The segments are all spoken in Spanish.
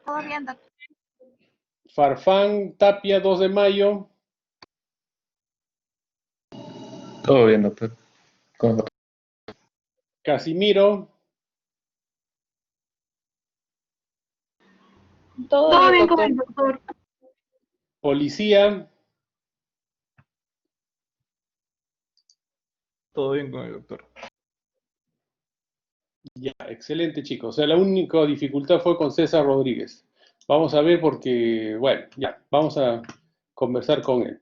Todo bien, doctor. Farfán Tapia, 2 de mayo. Todo bien, doctor. ¿Cómo? Casimiro. Todo Todo bien, bien con doctor. el doctor. Policía. Todo bien con el doctor. Ya, excelente, chicos. O sea, la única dificultad fue con César Rodríguez. Vamos a ver porque, bueno, ya, vamos a conversar con él.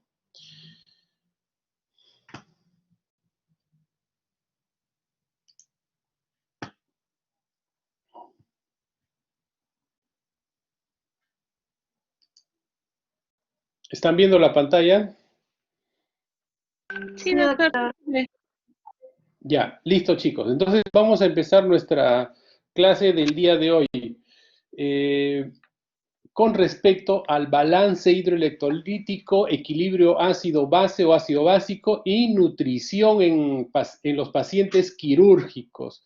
¿Están viendo la pantalla? Sí, doctor. Ya, listo, chicos. Entonces vamos a empezar nuestra clase del día de hoy. Con respecto al balance hidroelectrolítico, equilibrio ácido-base o ácido básico y nutrición en los pacientes quirúrgicos.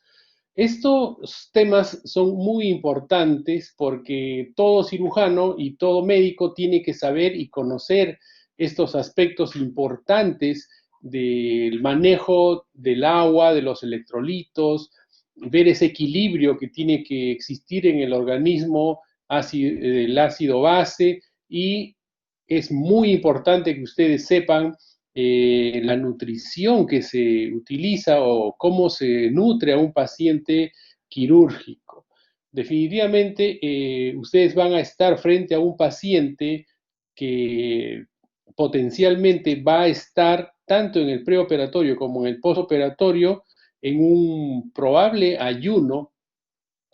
Estos temas son muy importantes porque todo cirujano y todo médico tiene que saber y conocer estos aspectos importantes del manejo del agua, de los electrolitos, ver ese equilibrio que tiene que existir en el organismo, el ácido base, y es muy importante que ustedes sepan la nutrición que se utiliza o cómo se nutre a un paciente quirúrgico. Definitivamente, ustedes van a estar frente a un paciente que potencialmente va a estar tanto en el preoperatorio como en el postoperatorio en un probable ayuno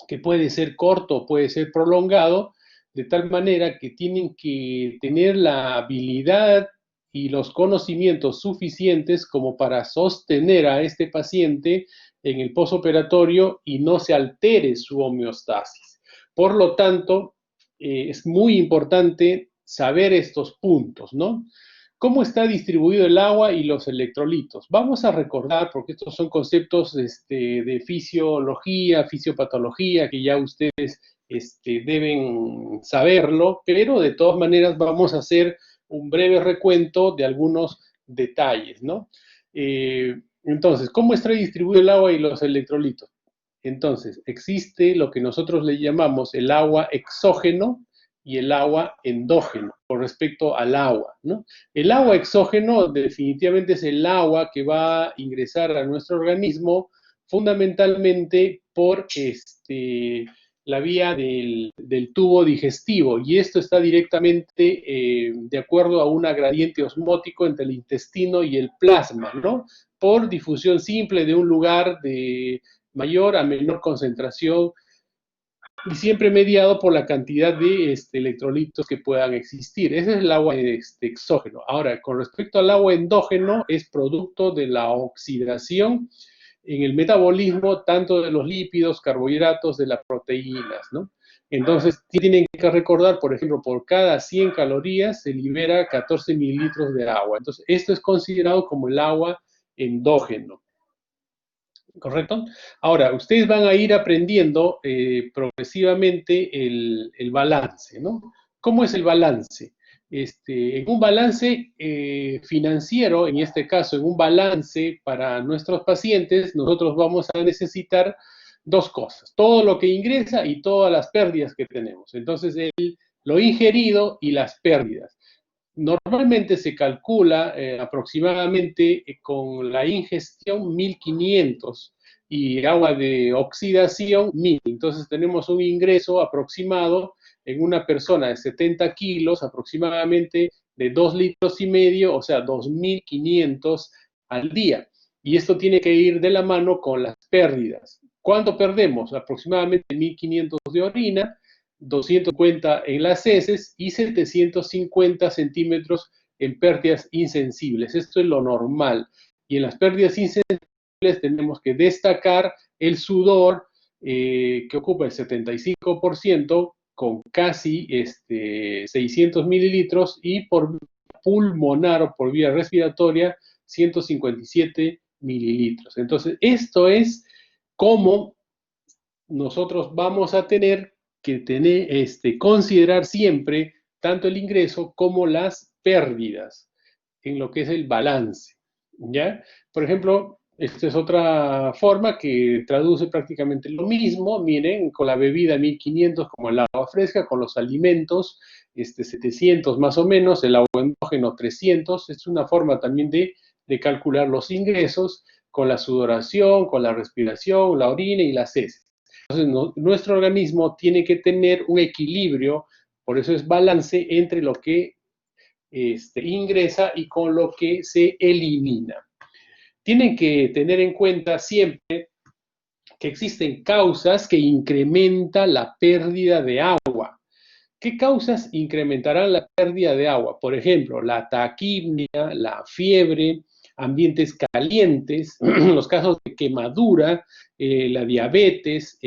que puede ser corto, puede ser prolongado, de tal manera que tienen que tener la habilidad y los conocimientos suficientes como para sostener a este paciente en el postoperatorio y no se altere su homeostasis. Por lo tanto, es muy importante saber estos puntos, ¿no? ¿Cómo está distribuido el agua y los electrolitos? Vamos a recordar, porque estos son conceptos de fisiología, fisiopatología, que ya ustedes deben saberlo, pero de todas maneras vamos a hacer un breve recuento de algunos detalles, ¿no? Entonces, ¿cómo está distribuido el agua y los electrolitos? Entonces, existe lo que nosotros le llamamos el agua exógeno y el agua endógeno con respecto al agua, ¿no? El agua exógeno definitivamente es el agua que va a ingresar a nuestro organismo fundamentalmente por la vía del tubo digestivo, y esto está directamente de acuerdo a un gradiente osmótico entre el intestino y el plasma, ¿no? Por difusión simple de un lugar de mayor a menor concentración y siempre mediado por la cantidad de electrolitos que puedan existir. Ese es el agua exógeno. Ahora, con respecto al agua endógeno, es producto de la oxidación en el metabolismo tanto de los lípidos, carbohidratos, de las proteínas, ¿no? Entonces, tienen que recordar, por ejemplo, por cada 100 calorías se libera 14 mililitros de agua. Entonces, esto es considerado como el agua endógeno. ¿Correcto? Ahora, ustedes van a ir aprendiendo progresivamente el balance, ¿no? ¿Cómo es el balance? En un balance financiero, en este caso, en un balance para nuestros pacientes, nosotros vamos a necesitar dos cosas: todo lo que ingresa y todas las pérdidas que tenemos. Entonces, lo ingerido y las pérdidas. Normalmente se calcula aproximadamente con la ingestión 1500 y agua de oxidación 1000. Entonces tenemos un ingreso aproximado en una persona de 70 kilos aproximadamente de 2 litros y medio, o sea, 2500 al día. Y esto tiene que ir de la mano con las pérdidas. ¿Cuánto perdemos? Aproximadamente 1500 de orina, 250 en las heces y 750 centímetros en pérdidas insensibles. Esto es lo normal. Y en las pérdidas insensibles tenemos que destacar el sudor, que ocupa el 75%, con casi 600 mililitros, y por pulmonar o por vía respiratoria 157 mililitros. Entonces, esto es cómo nosotros vamos a tener que considerar siempre tanto el ingreso como las pérdidas en lo que es el balance, ¿ya? Por ejemplo, esta es otra forma que traduce prácticamente lo mismo. Miren, con la bebida 1500 como el agua fresca, con los alimentos 700 más o menos, el agua endógeno 300. Es una forma también de calcular los ingresos con la sudoración, con la respiración, la orina y las heces. Entonces, nuestro organismo tiene que tener un equilibrio, por eso es balance entre lo que ingresa y con lo que se elimina. Tienen que tener en cuenta siempre que existen causas que incrementan la pérdida de agua. ¿Qué causas incrementarán la pérdida de agua? Por ejemplo, la taquipnea, la fiebre, ambientes calientes, los casos de quemadura, la diabetes,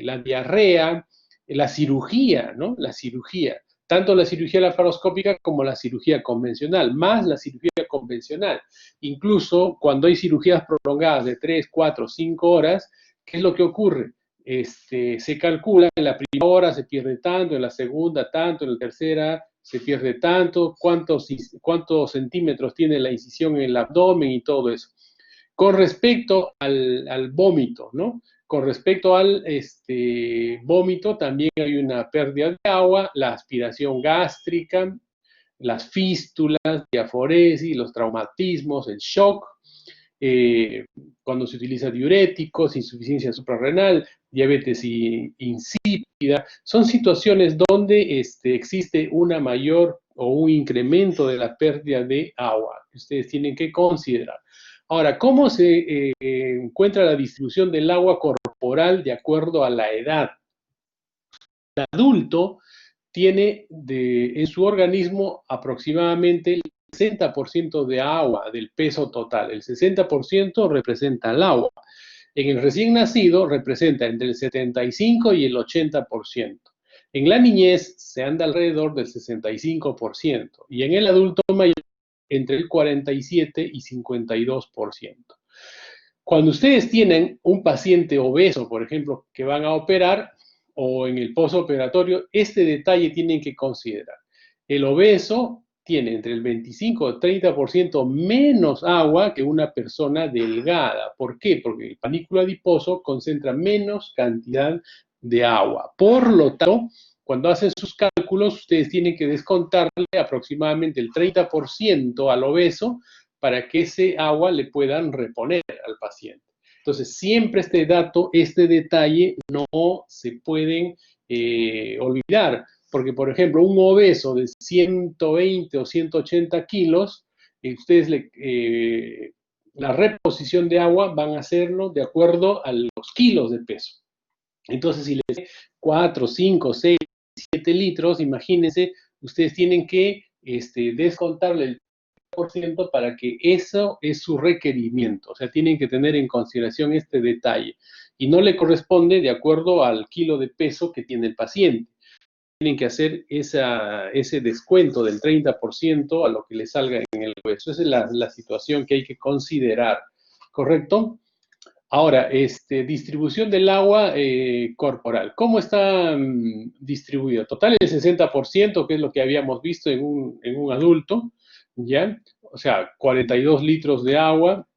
la diarrea, la cirugía, ¿no? La cirugía. Tanto la cirugía laparoscópica como la cirugía convencional, más la cirugía convencional. Incluso cuando hay cirugías prolongadas de 3, 4, 5 horas, ¿qué es lo que ocurre? Se calcula en la primera hora se pierde tanto, en la segunda tanto, en la tercera se pierde tanto, cuántos centímetros tiene la incisión en el abdomen y todo eso. Con respecto al vómito, ¿no? Con respecto al vómito, también hay una pérdida de agua, la aspiración gástrica, las fístulas, diaforesis, los traumatismos, el shock, cuando se utiliza diuréticos, insuficiencia suprarrenal, diabetes insípida, son situaciones donde existe una mayor o un incremento de la pérdida de agua que ustedes tienen que considerar. Ahora, ¿cómo se encuentra la distribución del agua corporal de acuerdo a la edad? El adulto tiene en su organismo aproximadamente el 60% de agua del peso total. El 60% representa el agua. En el recién nacido representa entre el 75 y el 80%. En la niñez se anda alrededor del 65% y en el adulto mayor entre el 47 y 52%. Cuando ustedes tienen un paciente obeso, por ejemplo, que van a operar o en el postoperatorio, este detalle tienen que considerar. El obeso tiene entre el 25 y 30% menos agua que una persona delgada. ¿Por qué? Porque el panículo adiposo concentra menos cantidad de agua. Por lo tanto, cuando hacen sus cálculos, ustedes tienen que descontarle aproximadamente el 30% al obeso para que ese agua le puedan reponer al paciente. Entonces, siempre este dato, este detalle, no se pueden olvidar, porque, por ejemplo, un obeso de 120 o 180 kilos, ustedes la reposición de agua van a hacerlo de acuerdo a los kilos de peso. Entonces, si les 4, 5, 6, 7 litros, imagínense, ustedes tienen que descontarle el para que eso es su requerimiento. O sea, tienen que tener en consideración este detalle. Y no le corresponde de acuerdo al kilo de peso que tiene el paciente. Tienen que hacer ese descuento del 30% a lo que le salga en el hueso. Esa es la situación que hay que considerar. ¿Correcto? Ahora, distribución del agua corporal. ¿Cómo está distribuido? Total el 60%, que es lo que habíamos visto en un adulto, ¿ya? O sea, 42 litros de agua.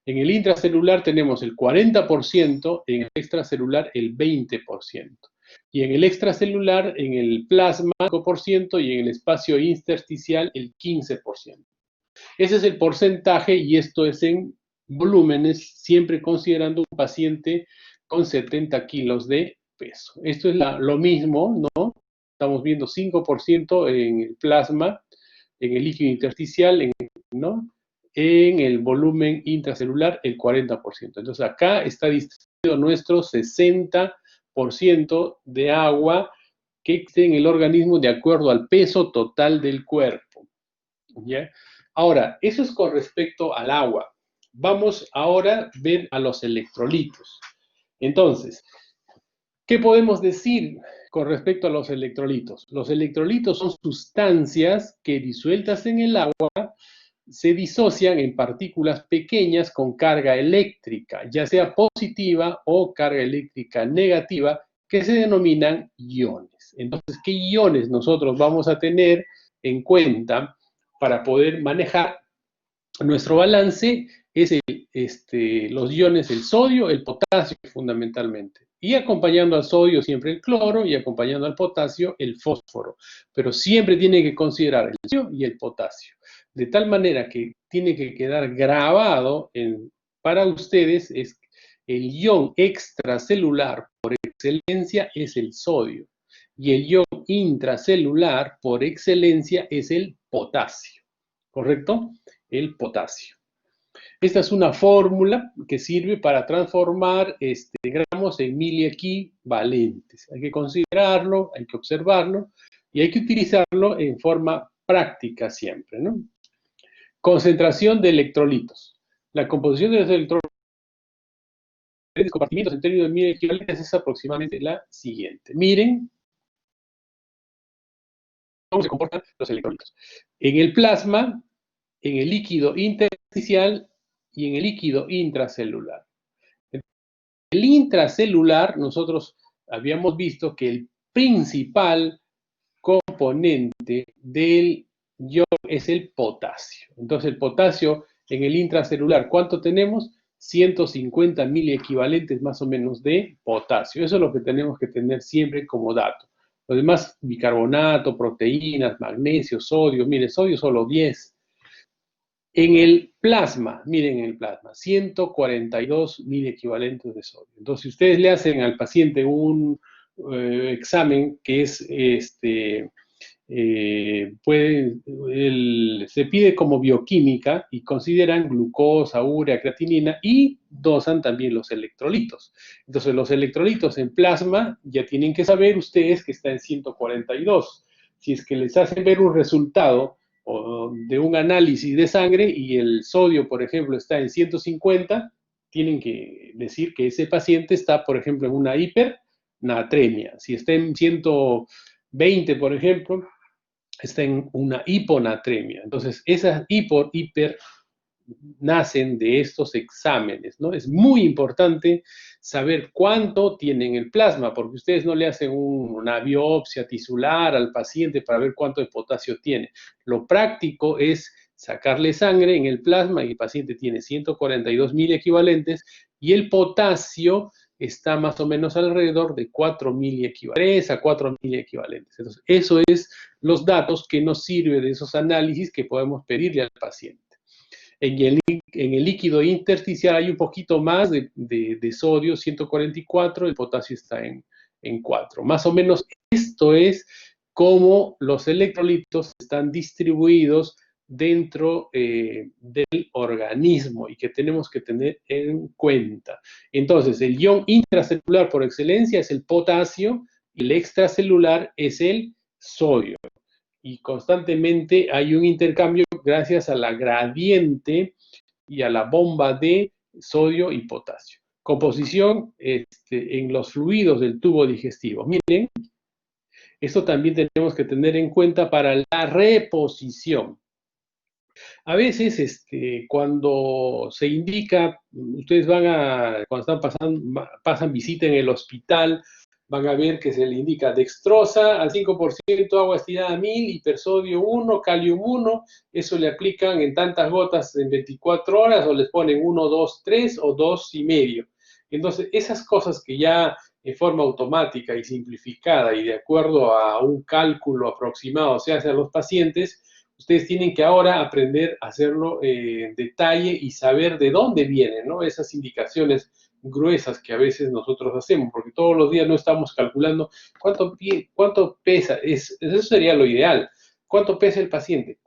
En el intracelular tenemos el 40%, en el extracelular el 20%. Y en el extracelular, en el plasma, el 5%, y en el espacio intersticial, el 15%. Ese es el porcentaje y esto es en volúmenes, siempre considerando un paciente con 70 kilos de peso. Esto es lo mismo, ¿no? Estamos viendo 5% en el plasma, en el líquido intersticial, ¿no? En el volumen intracelular, el 40%. Entonces acá está distribuido nuestro 60% de agua que existe en el organismo de acuerdo al peso total del cuerpo. ¿Ya? Ahora, eso es con respecto al agua. Vamos ahora a ver a los electrolitos. Entonces, ¿qué podemos decir con respecto a los electrolitos? Los electrolitos son sustancias que disueltas en el agua se disocian en partículas pequeñas con carga eléctrica, ya sea positiva o carga eléctrica negativa, que se denominan iones. Entonces, ¿qué iones nosotros vamos a tener en cuenta para poder manejar nuestro balance? Es los iones, el sodio, el potasio fundamentalmente. Y acompañando al sodio siempre el cloro y acompañando al potasio el fósforo. Pero siempre tiene que considerar el sodio y el potasio. De tal manera que tiene que quedar grabado para ustedes es el ion extracelular por excelencia es el sodio. Y el ion intracelular por excelencia es el potasio. ¿Correcto? El potasio. Esta es una fórmula que sirve para transformar gramos en miliequivalentes. Hay que considerarlo, hay que observarlo y hay que utilizarlo en forma práctica siempre, ¿no? Concentración de electrolitos. La composición de los electrolitos de compartimientos en términos de miliequivalentes es aproximadamente la siguiente. Miren cómo se comportan los electrolitos. En el plasma, en el líquido intersticial y en el líquido intracelular. El intracelular, nosotros habíamos visto que el principal componente del ion es el potasio. Entonces, el potasio en el intracelular, ¿cuánto tenemos? 150 miliequivalentes más o menos de potasio. Eso es lo que tenemos que tener siempre como dato. Lo demás, bicarbonato, proteínas, magnesio, sodio. Mire, sodio solo 10. En el plasma, miren el plasma, 142 miliequivalentes de sodio. Entonces, si ustedes le hacen al paciente un examen que es, se pide como bioquímica y consideran glucosa, urea, creatinina y dosan también los electrolitos. Entonces, los electrolitos en plasma ya tienen que saber ustedes que está en 142. Si es que les hacen ver un resultado de un análisis de sangre y el sodio, por ejemplo, está en 150, tienen que decir que ese paciente está, por ejemplo, en una hipernatremia. Si está en 120, por ejemplo, está en una hiponatremia. Entonces, esas hiper nacen de estos exámenes, ¿no? Es muy importante saber cuánto tienen el plasma, porque ustedes no le hacen una biopsia tisular al paciente para ver cuánto de potasio tiene. Lo práctico es sacarle sangre en el plasma y el paciente tiene 142 miliequivalentes y el potasio está más o menos alrededor de 4 miliequivalentes, 3 a 4 miliequivalentes. Entonces, eso es los datos que nos sirven de esos análisis que podemos pedirle al paciente. En el líquido intersticial hay un poquito más de sodio, 144, el potasio está en 4. Más o menos esto es cómo los electrolitos están distribuidos dentro del organismo y que tenemos que tener en cuenta. Entonces, el ion intracelular por excelencia es el potasio y el extracelular es el sodio. Y constantemente hay un intercambio gracias a la gradiente y a la bomba de sodio y potasio. Composición en los fluidos del tubo digestivo. Miren, esto también tenemos que tener en cuenta para la reposición. A veces, cuando se indica, ustedes cuando pasan visita en el hospital, van a ver que se le indica dextrosa al 5%, agua estirada a 1000, hipersodio 1, calium 1, eso le aplican en tantas gotas en 24 horas o les ponen 1, 2, 3 o 2,5. Entonces, esas cosas que ya en forma automática y simplificada y de acuerdo a un cálculo aproximado se hace a los pacientes, ustedes tienen que ahora aprender a hacerlo en detalle y saber de dónde vienen, ¿no? Esas indicaciones gruesas que a veces nosotros hacemos, porque todos los días no estamos calculando cuánto pesa, eso sería lo ideal, cuánto pesa el paciente,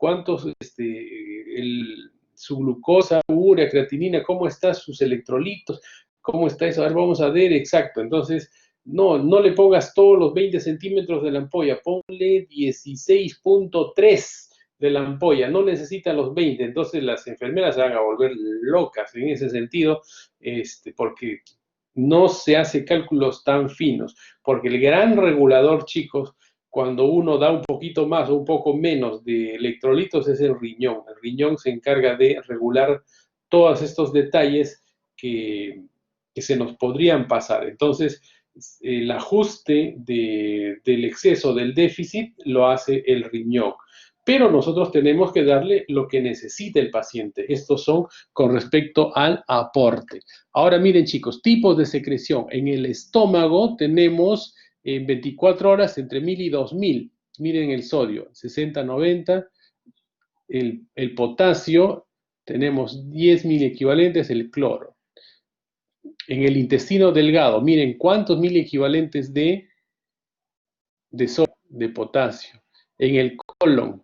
su glucosa, urea, creatinina, cómo están sus electrolitos, cómo está eso, a ver, vamos a ver exacto, entonces, no le pongas todos los 20 centímetros de la ampolla, ponle 16,3 de la ampolla, no necesita los 20, entonces las enfermeras se van a volver locas en ese sentido, porque no se hace cálculos tan finos, porque el gran regulador, chicos, cuando uno da un poquito más o un poco menos de electrolitos es el riñón. El riñón se encarga de regular todos estos detalles que se nos podrían pasar. Entonces, el ajuste del exceso, del déficit, lo hace el riñón. Pero nosotros tenemos que darle lo que necesita el paciente. Estos son con respecto al aporte. Ahora miren chicos, tipos de secreción. En el estómago tenemos en 24 horas entre 1000 y 2000. Miren el sodio, 60, 90. El potasio, tenemos 10.000 equivalentes, el cloro. En el intestino delgado, miren cuántos mil equivalentes de sodio, de potasio. En el colon,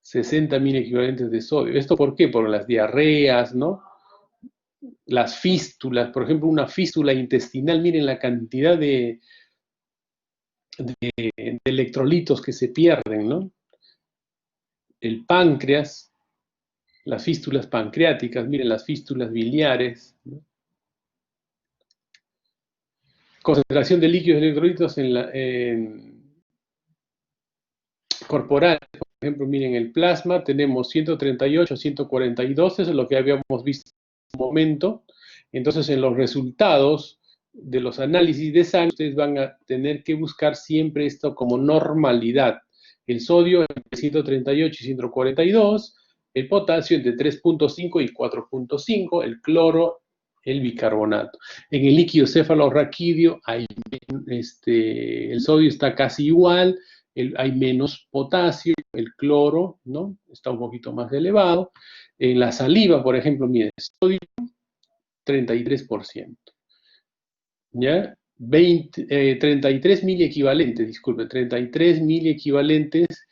60.000 equivalentes de sodio. ¿Esto por qué? Por las diarreas, ¿no? Las fístulas, por ejemplo, una fístula intestinal, miren la cantidad de electrolitos que se pierden, ¿no? El páncreas, las fístulas pancreáticas, miren las fístulas biliares, ¿no? Concentración de líquidos electrolitos corporal, por ejemplo, miren el plasma, tenemos 138, 142, eso es lo que habíamos visto en un momento. Entonces, en los resultados de los análisis de sangre, ustedes van a tener que buscar siempre esto como normalidad. El sodio entre 138 y 142, el potasio entre 3.5 y 4.5, el cloro, el bicarbonato. En el líquido cefalorraquídeo, el sodio está casi igual, hay menos potasio, el cloro, ¿no? Está un poquito más elevado. En la saliva, por ejemplo, mire, sodio 33%. ¿Ya? 33 mil equivalentes, disculpe, 33 mil equivalentes,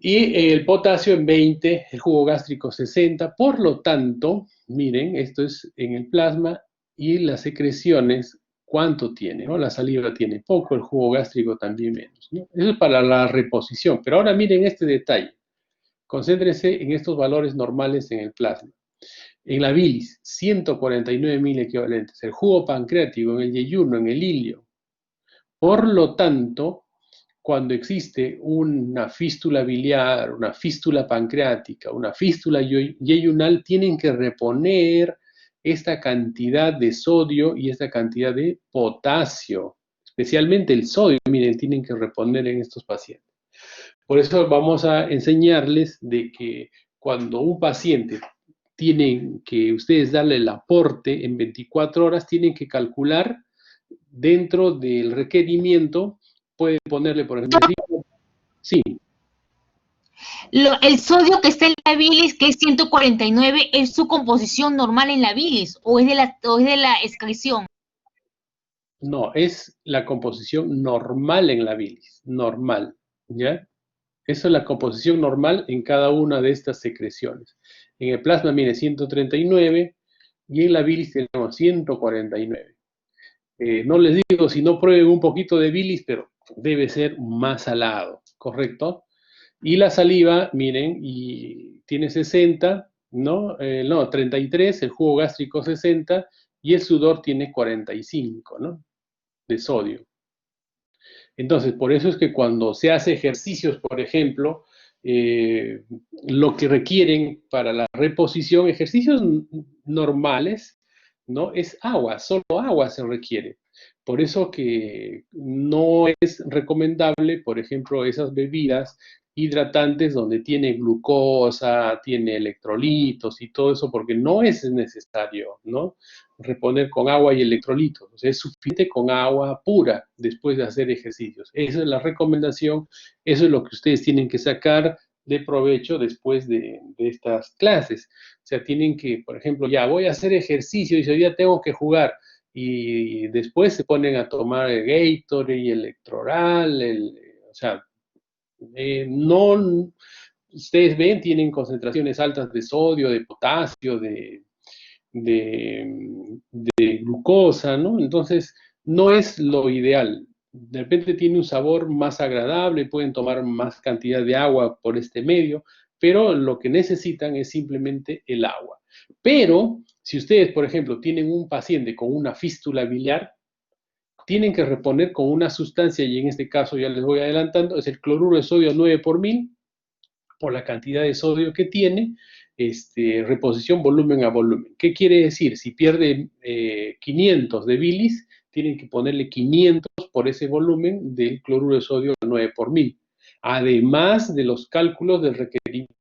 y el potasio en 20, el jugo gástrico 60, por lo tanto, miren, esto es en el plasma y las secreciones, ¿cuánto tiene? ¿No? La saliva tiene poco, el jugo gástrico también menos, ¿no? Eso es para la reposición, pero ahora miren este detalle, concéntrense en estos valores normales en el plasma. En la bilis, 149.000 equivalentes, el jugo pancreático, en el yeyuno, en el ilio. Por lo tanto, cuando existe una fístula biliar, una fístula pancreática, una fístula yeyunal, tienen que reponer esta cantidad de sodio y esta cantidad de potasio, especialmente el sodio, miren, tienen que reponer en estos pacientes. Por eso vamos a enseñarles de que cuando un paciente tienen que ustedes darle el aporte en 24 horas, tienen que calcular dentro del requerimiento, pueden ponerle, por ejemplo, sí. El sodio que está en la bilis, que es 149, ¿es su composición normal en la bilis o es de la excreción? No, es la composición normal en la bilis, normal, ¿ya? Esa es la composición normal en cada una de estas secreciones. En el plasma, mire, 139 y en la bilis tenemos 149. No les digo si no prueben un poquito de bilis, pero debe ser más salado, ¿correcto? Y la saliva, miren, y tiene 60, ¿no? No, 33, el jugo gástrico 60 y el sudor tiene 45, ¿no? De sodio. Entonces, por eso es que cuando se hace ejercicios, por ejemplo, lo que requieren para la reposición, ejercicios normales, ¿no? Es agua, solo agua se requiere. Por eso que no es recomendable, por ejemplo, esas bebidas hidratantes donde tiene glucosa, tiene electrolitos y todo eso, porque no es necesario, ¿no? Reponer con agua y electrolitos. O sea, es suficiente con agua pura después de hacer ejercicios. Esa es la recomendación, eso es lo que ustedes tienen que sacar de provecho después de estas clases. O sea, tienen que, por ejemplo, ya voy a hacer ejercicio y hoy día tengo que jugar y después se ponen a tomar el Gatorade y el Electroral, o sea, no, ustedes ven, tienen concentraciones altas de sodio, de potasio, de glucosa, ¿no? Entonces, no es lo ideal. De repente tiene un sabor más agradable, pueden tomar más cantidad de agua por este medio, pero lo que necesitan es simplemente el agua. Pero, si ustedes, por ejemplo, tienen un paciente con una fístula biliar, tienen que reponer con una sustancia, y en este caso ya les voy adelantando, es el cloruro de sodio 9 por 1000, por la cantidad de sodio que tiene, reposición volumen a volumen. ¿Qué quiere decir? Si pierde 500 de bilis, tienen que ponerle 500 por ese volumen del cloruro de sodio 9 por 1000, además de los cálculos del requerimiento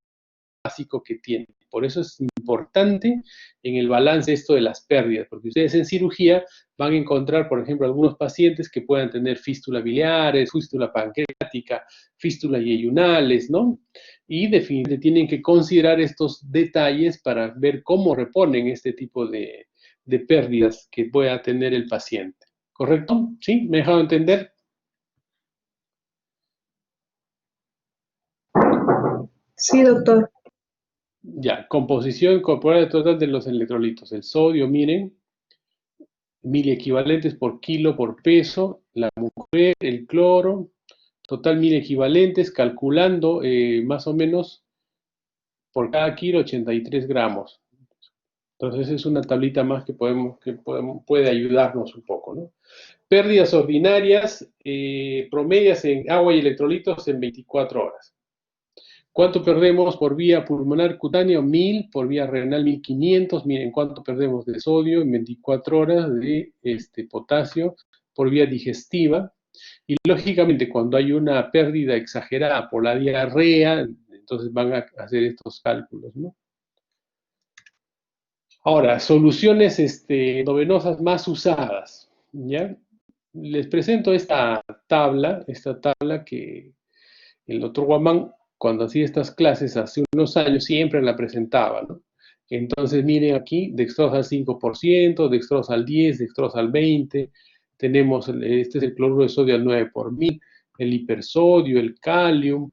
básico que tiene. Por eso es importante en el balance esto de las pérdidas, porque ustedes en cirugía van a encontrar, por ejemplo, algunos pacientes que puedan tener fístula biliares, fístula pancreática, fístula yeyunales, ¿no? Y definitivamente tienen que considerar estos detalles para ver cómo reponen este tipo de pérdidas que pueda tener el paciente. ¿Correcto? ¿Sí? ¿Me he dejado entender? Sí, doctor. Ya, composición corporal total de los electrolitos. El sodio, miren, 1000 equivalentes por kilo por peso. La mujer, el cloro, total 1000 equivalentes, calculando más o menos por cada kilo 83 gramos. Entonces es una tablita más que puede ayudarnos un poco, ¿no? Pérdidas ordinarias, promedias en agua y electrolitos en 24 horas. ¿Cuánto perdemos por vía pulmonar cutánea? 1000, por vía renal 1500. Miren cuánto perdemos de sodio en 24 horas, de potasio por vía digestiva. Y lógicamente cuando hay una pérdida exagerada por la diarrea, entonces van a hacer estos cálculos, ¿no? Ahora, soluciones novenosas más usadas, ¿ya? Les presento esta tabla que el doctor Guamán, cuando hacía estas clases hace unos años, siempre la presentaba, ¿no? Entonces, miren aquí, dextrosa al 5%, dextrosa al 10%, dextrosa al 20%, tenemos, este es el cloruro de sodio al 9 por 1000, el hipersodio, el calium,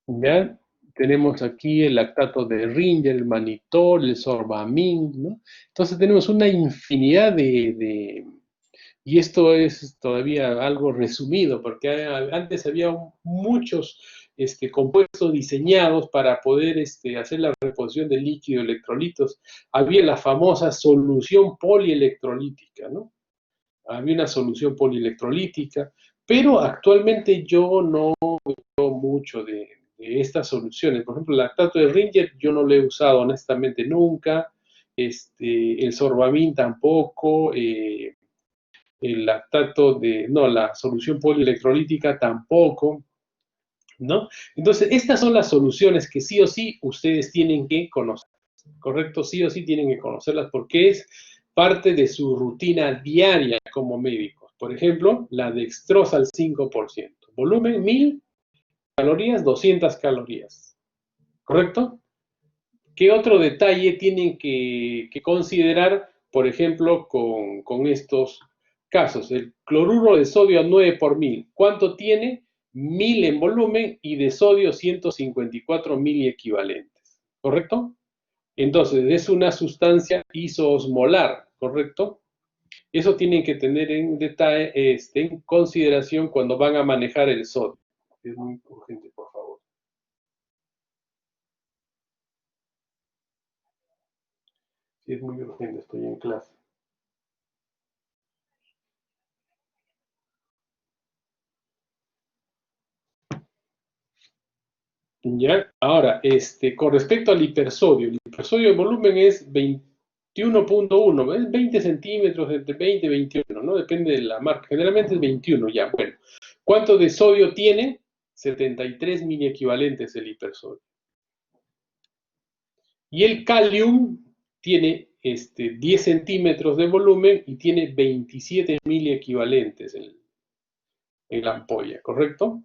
¿ya? Tenemos aquí el lactato de Ringer, el manitol, el sorbamin, ¿no? Entonces tenemos una infinidad y esto es todavía algo resumido, porque antes había muchos compuestos diseñados para poder hacer la reposición de líquido electrolitos. Había la famosa solución polielectrolítica, ¿no? Había una solución polielectrolítica, pero actualmente yo no veo mucho de estas soluciones. Por ejemplo, el lactato de Ringer yo no lo he usado honestamente nunca, el sorbamin tampoco, el lactato la solución polielectrolítica tampoco, ¿no? Entonces, estas son las soluciones que sí o sí ustedes tienen que conocer, ¿correcto? Sí o sí tienen que conocerlas porque es parte de su rutina diaria como médicos. Por ejemplo, la dextrosa al 5%, volumen 1000 calorías, 200 calorías, ¿correcto? ¿Qué otro detalle tienen que considerar, por ejemplo, con estos casos? El cloruro de sodio a 9 por 1000, ¿cuánto tiene? 1000 en volumen y de sodio 154 miliequivalentes, ¿correcto? Entonces, es una sustancia isoosmolar, ¿correcto? Eso tienen que tener en detalle, en consideración cuando van a manejar el sodio. Es muy urgente, por favor. Sí, es muy urgente, estoy en clase. ¿Ya? Ahora, con respecto al hipersodio, el hipersodio de volumen es 21.1, es 20 centímetros, entre 20 y 21, ¿no? Depende de la marca. Generalmente es 21, ya, bueno. ¿Cuánto de sodio tiene? 73 miliequivalentes el hipersodio. Y el calium tiene 10 centímetros de volumen y tiene 27 miliequivalentes en la ampolla, ¿correcto?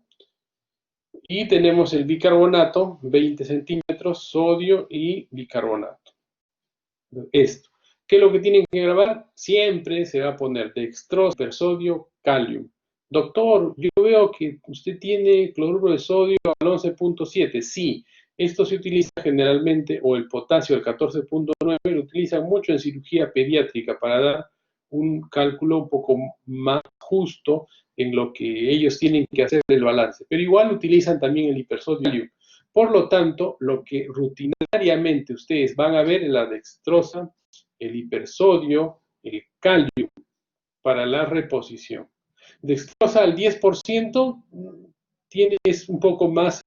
Y tenemos el bicarbonato, 20 centímetros, sodio y bicarbonato. Esto. ¿Qué es lo que tienen que grabar? Siempre se va a poner dextrosa, hipersodio, calium. Doctor, yo veo que usted tiene cloruro de sodio al 11.7. Sí, esto se utiliza generalmente, o el potasio al 14.9, lo utilizan mucho en cirugía pediátrica para dar un cálculo un poco más justo en lo que ellos tienen que hacer el balance. Pero igual utilizan también el hipersodio. Por lo tanto, lo que rutinariamente ustedes van a ver es la dextrosa, el hipersodio, el calium para la reposición. Dextrosa al 10% es un poco más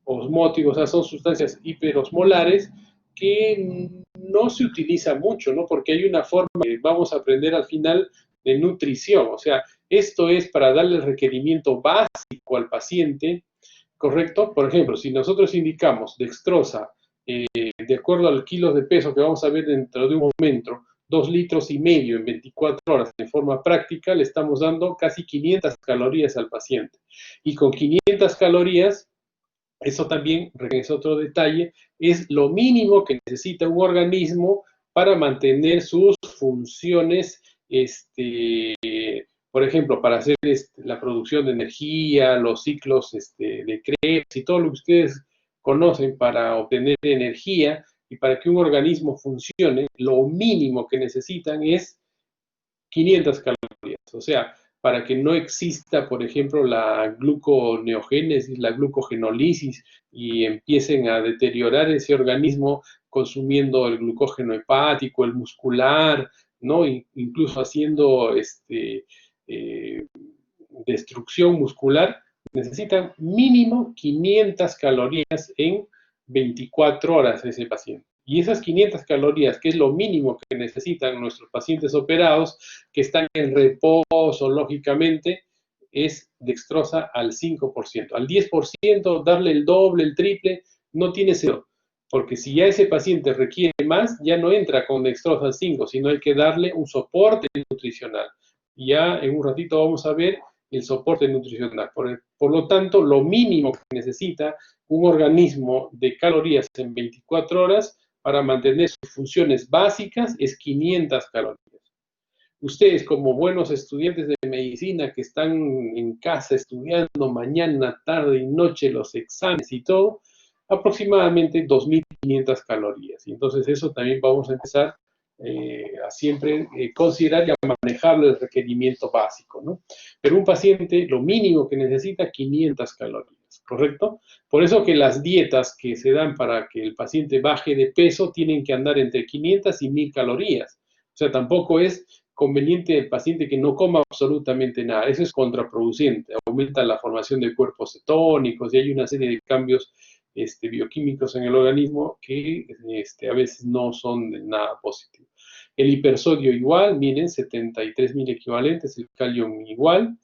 osmóticos, o sea, son sustancias hiperosmolares que no se utiliza mucho, ¿no? Porque hay una forma que vamos a aprender al final de nutrición, o sea, esto es para darle el requerimiento básico al paciente, ¿correcto? Por ejemplo, si nosotros indicamos dextrosa, de acuerdo al kilo de peso que vamos a ver dentro de un momento, 2,5 litros en 24 horas de forma práctica, le estamos dando casi 500 calorías al paciente. Y con 500 calorías, eso también, es otro detalle, es lo mínimo que necesita un organismo para mantener sus funciones, por ejemplo, para hacer la producción de energía, los ciclos de Krebs y todo lo que ustedes conocen para obtener energía y para que un organismo funcione, lo mínimo que necesitan es 500 calorías. O sea, para que no exista, por ejemplo, la gluconeogénesis, la glucogenolisis y empiecen a deteriorar ese organismo consumiendo el glucógeno hepático, el muscular, ¿no? Incluso haciendo destrucción muscular, necesitan mínimo 500 calorías en 24 horas ese paciente. Y esas 500 calorías, que es lo mínimo que necesitan nuestros pacientes operados, que están en reposo, lógicamente, es dextrosa al 5%. Al 10%, darle el doble, el triple, no tiene sentido. Porque si ya ese paciente requiere más, ya no entra con dextrosa al 5, sino hay que darle un soporte nutricional. Y ya en un ratito vamos a ver el soporte nutricional. Por lo tanto, lo mínimo que necesita un organismo de calorías en 24 horas para mantener sus funciones básicas es 500 calorías. Ustedes, como buenos estudiantes de medicina que están en casa estudiando mañana, tarde y noche los exámenes y todo, aproximadamente 2.500 calorías. Y entonces eso también vamos a empezar a siempre considerar y a manejarlo el requerimiento básico, ¿no? Pero un paciente, lo mínimo que necesita, 500 calorías, ¿correcto? Por eso que las dietas que se dan para que el paciente baje de peso tienen que andar entre 500 y 1.000 calorías. O sea, tampoco es conveniente el paciente que no coma absolutamente nada. Eso es contraproducente. Aumenta la formación de cuerpos cetónicos y hay una serie de cambios bioquímicos en el organismo que a veces no son de nada positivo. El hipersodio igual, miren, 73.000 equivalentes, el calium igual,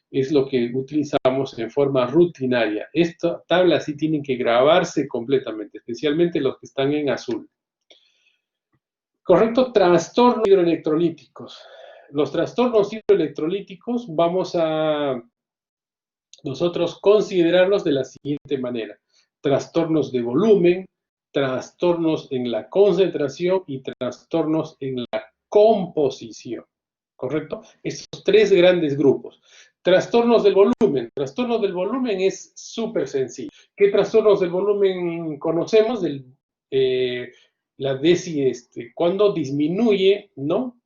es lo que utilizamos en forma rutinaria. Esta tabla sí tienen que grabarse completamente, especialmente los que están en azul. Correcto, trastornos hidroelectrolíticos. Los trastornos hidroelectrolíticos vamos a nosotros considerarlos de la siguiente manera. Trastornos de volumen, trastornos en la concentración y trastornos en la composición. ¿Correcto? Estos tres grandes grupos. Trastornos del volumen. Trastornos del volumen es súper sencillo. ¿Qué trastornos del volumen conocemos? Cuando disminuye, ¿no?,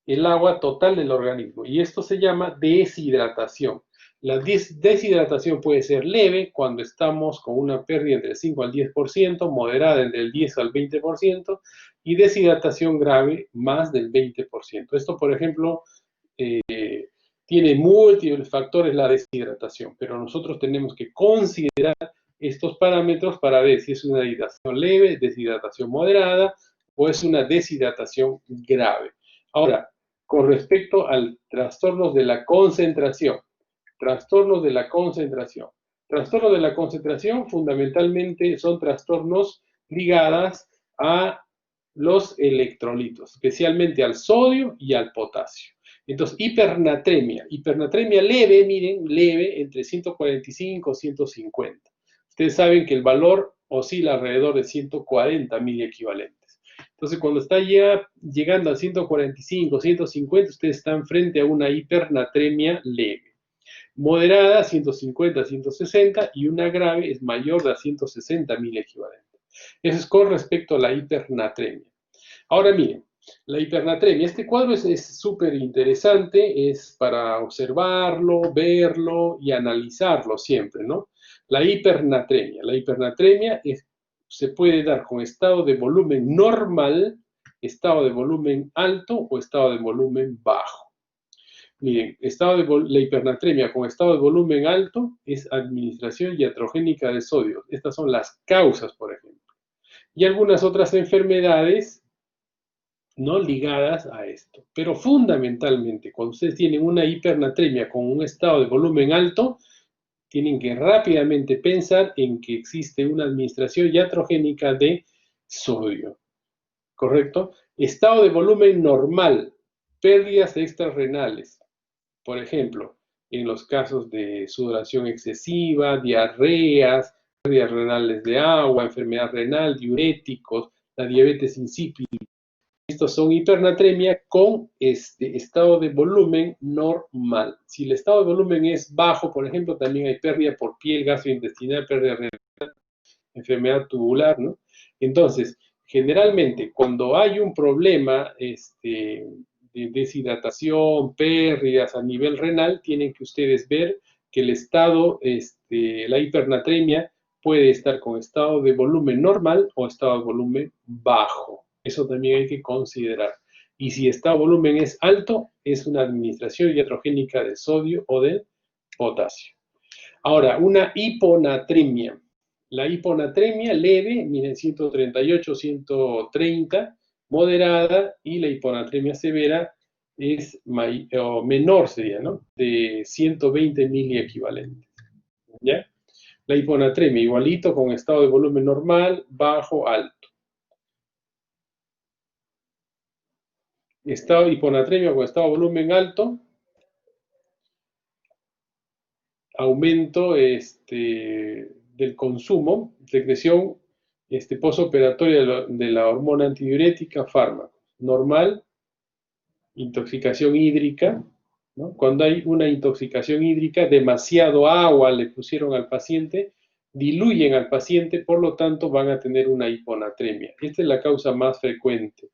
el agua total del organismo. Y esto se llama deshidratación. La deshidratación puede ser leve cuando estamos con una pérdida entre el 5 al 10%, moderada entre el 10 al 20%, y deshidratación grave más del 20%. Esto, por ejemplo, tiene múltiples factores la deshidratación, pero nosotros tenemos que considerar estos parámetros para ver si es una deshidratación leve, deshidratación moderada o es una deshidratación grave. Ahora, con respecto al trastornos de la concentración, trastornos de la concentración. Trastornos de la concentración fundamentalmente son trastornos ligados a los electrolitos, especialmente al sodio y al potasio. Entonces, hipernatremia leve, miren, leve, entre 145 y 150. Ustedes saben que el valor oscila alrededor de 140 miliequivalentes. Entonces, cuando está ya llegando a 145, 150, ustedes están frente a una hipernatremia leve. Moderada, 150, 160, y una grave es mayor de 160 miliequivalentes. Eso es con respecto a la hipernatremia. Ahora miren, la hipernatremia, este cuadro es súper interesante, es para observarlo, verlo y analizarlo siempre, ¿no? La hipernatremia se puede dar con estado de volumen normal, estado de volumen alto o estado de volumen bajo. Miren, la hipernatremia con estado de volumen alto es administración iatrogénica de sodio. Estas son las causas, por ejemplo. Y algunas otras enfermedades no ligadas a esto. Pero fundamentalmente, cuando ustedes tienen una hipernatremia con un estado de volumen alto, tienen que rápidamente pensar en que existe una administración iatrogénica de sodio. ¿Correcto? Estado de volumen normal, pérdidas extrarrenales. Por ejemplo, en los casos de sudoración excesiva, diarreas, pérdidas renales de agua, enfermedad renal, diuréticos, la diabetes insípida. Estos son hipernatremia con estado de volumen normal. Si el estado de volumen es bajo, por ejemplo, también hay pérdida por piel, gastrointestinal, pérdida renal, enfermedad tubular, ¿no? Entonces, generalmente, cuando hay un problema de deshidratación, pérdidas a nivel renal, tienen que ustedes ver que el estado, la hipernatremia puede estar con estado de volumen normal o estado de volumen bajo. Eso también hay que considerar. Y si estado de volumen es alto, es una administración iatrogénica de sodio o de potasio. Ahora, una hiponatremia. La hiponatremia leve, miren, 138, 130, moderada, y la hiponatremia severa es menor, sería, ¿no? De 120 miliequivalentes. ¿Ya? La hiponatremia, igualito con estado de volumen normal, bajo, alto. Estado de hiponatremia con estado de volumen alto, aumento del consumo, secreción postoperatoria de la hormona antidiurética, fármacos. Normal, intoxicación hídrica, ¿no? Cuando hay una intoxicación hídrica, demasiado agua le pusieron al paciente, diluyen al paciente, por lo tanto van a tener una hiponatremia. Esta es la causa más frecuente.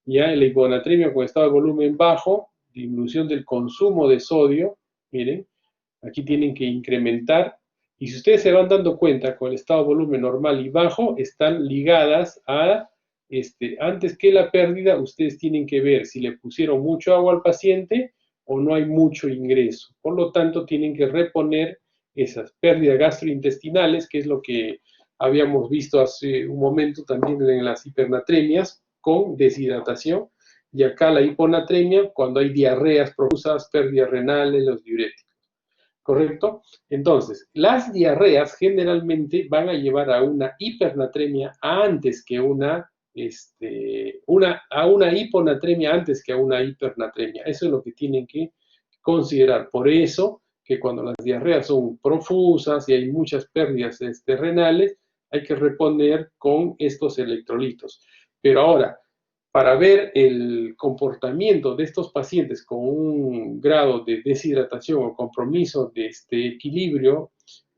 Ya la hiponatremia con estado de volumen bajo, disminución del consumo de sodio, miren, aquí tienen que incrementar, y si ustedes se van dando cuenta, con el estado de volumen normal y bajo, están ligadas a, antes que la pérdida, ustedes tienen que ver si le pusieron mucho agua al paciente o no hay mucho ingreso. Por lo tanto, tienen que reponer esas pérdidas gastrointestinales, que es lo que habíamos visto hace un momento también en las hipernatremias, con deshidratación, y acá la hiponatremia, cuando hay diarreas profusas, pérdidas renales, los diuréticos. ¿Correcto? Entonces, las diarreas generalmente van a llevar a una hipernatremia antes que a una hiponatremia antes que a una hipernatremia. Eso es lo que tienen que considerar. Por eso que cuando las diarreas son profusas y hay muchas pérdidas renales, hay que reponer con estos electrolitos. Pero ahora, para ver el comportamiento de estos pacientes con un grado de deshidratación o compromiso de este equilibrio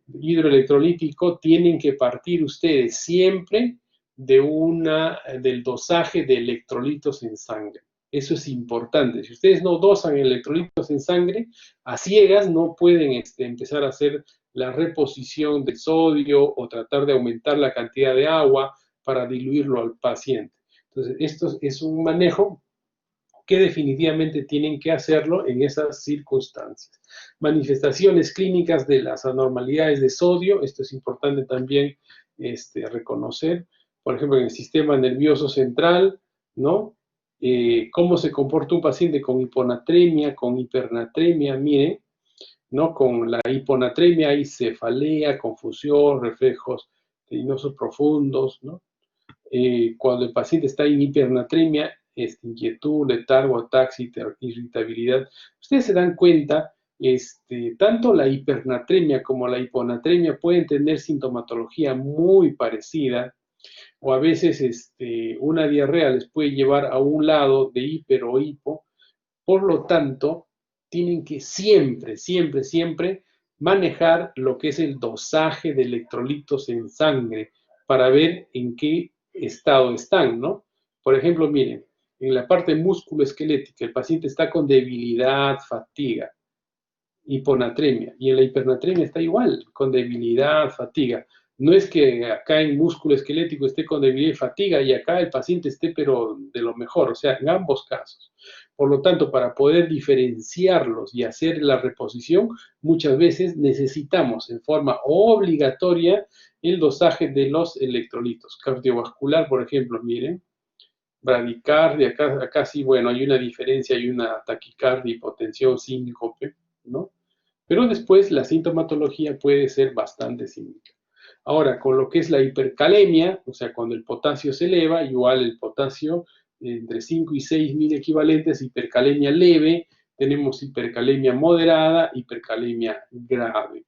hidroelectrolítico, tienen que partir ustedes siempre del dosaje de electrolitos en sangre. Eso es importante. Si ustedes no dosan electrolitos en sangre, a ciegas no pueden empezar a hacer la reposición de sodio o tratar de aumentar la cantidad de agua para diluirlo al paciente. Entonces, esto es un manejo que definitivamente tienen que hacerlo en esas circunstancias. Manifestaciones clínicas de las anormalidades de sodio, esto es importante también reconocer, por ejemplo, en el sistema nervioso central, ¿no? Cómo se comporta un paciente con hiponatremia, con hipernatremia, miren, ¿no? Con la hiponatremia hay cefalea, confusión, reflejos tetinosos profundos, ¿no? Cuando el paciente está en hipernatremia, inquietud, letargo, ataxia, irritabilidad, ustedes se dan cuenta, tanto la hipernatremia como la hiponatremia pueden tener sintomatología muy parecida, o a veces una diarrea les puede llevar a un lado de hiper o hipo. Por lo tanto, tienen que siempre, siempre, siempre manejar lo que es el dosaje de electrolitos en sangre para ver en qué estado están, ¿no? Por ejemplo, miren, en la parte musculoesquelética, el paciente está con debilidad, fatiga, hiponatremia, y en la hipernatremia está igual, con debilidad, fatiga. No es que acá en músculo esquelético esté con debilidad y fatiga y acá el paciente esté pero de lo mejor, o sea, en ambos casos. Por lo tanto, para poder diferenciarlos y hacer la reposición, muchas veces necesitamos en forma obligatoria el dosaje de los electrolitos. Cardiovascular, por ejemplo, miren, bradicardia, acá sí, bueno, hay una diferencia, hay una taquicardia, hipotensión, síncope, ¿no? Pero después la sintomatología puede ser bastante similar. Ahora, con lo que es la hipercalemia, o sea, cuando el potasio se eleva, igual el potasio entre 5 y 6.000 equivalentes, hipercalemia leve, tenemos hipercalemia moderada, hipercalemia grave.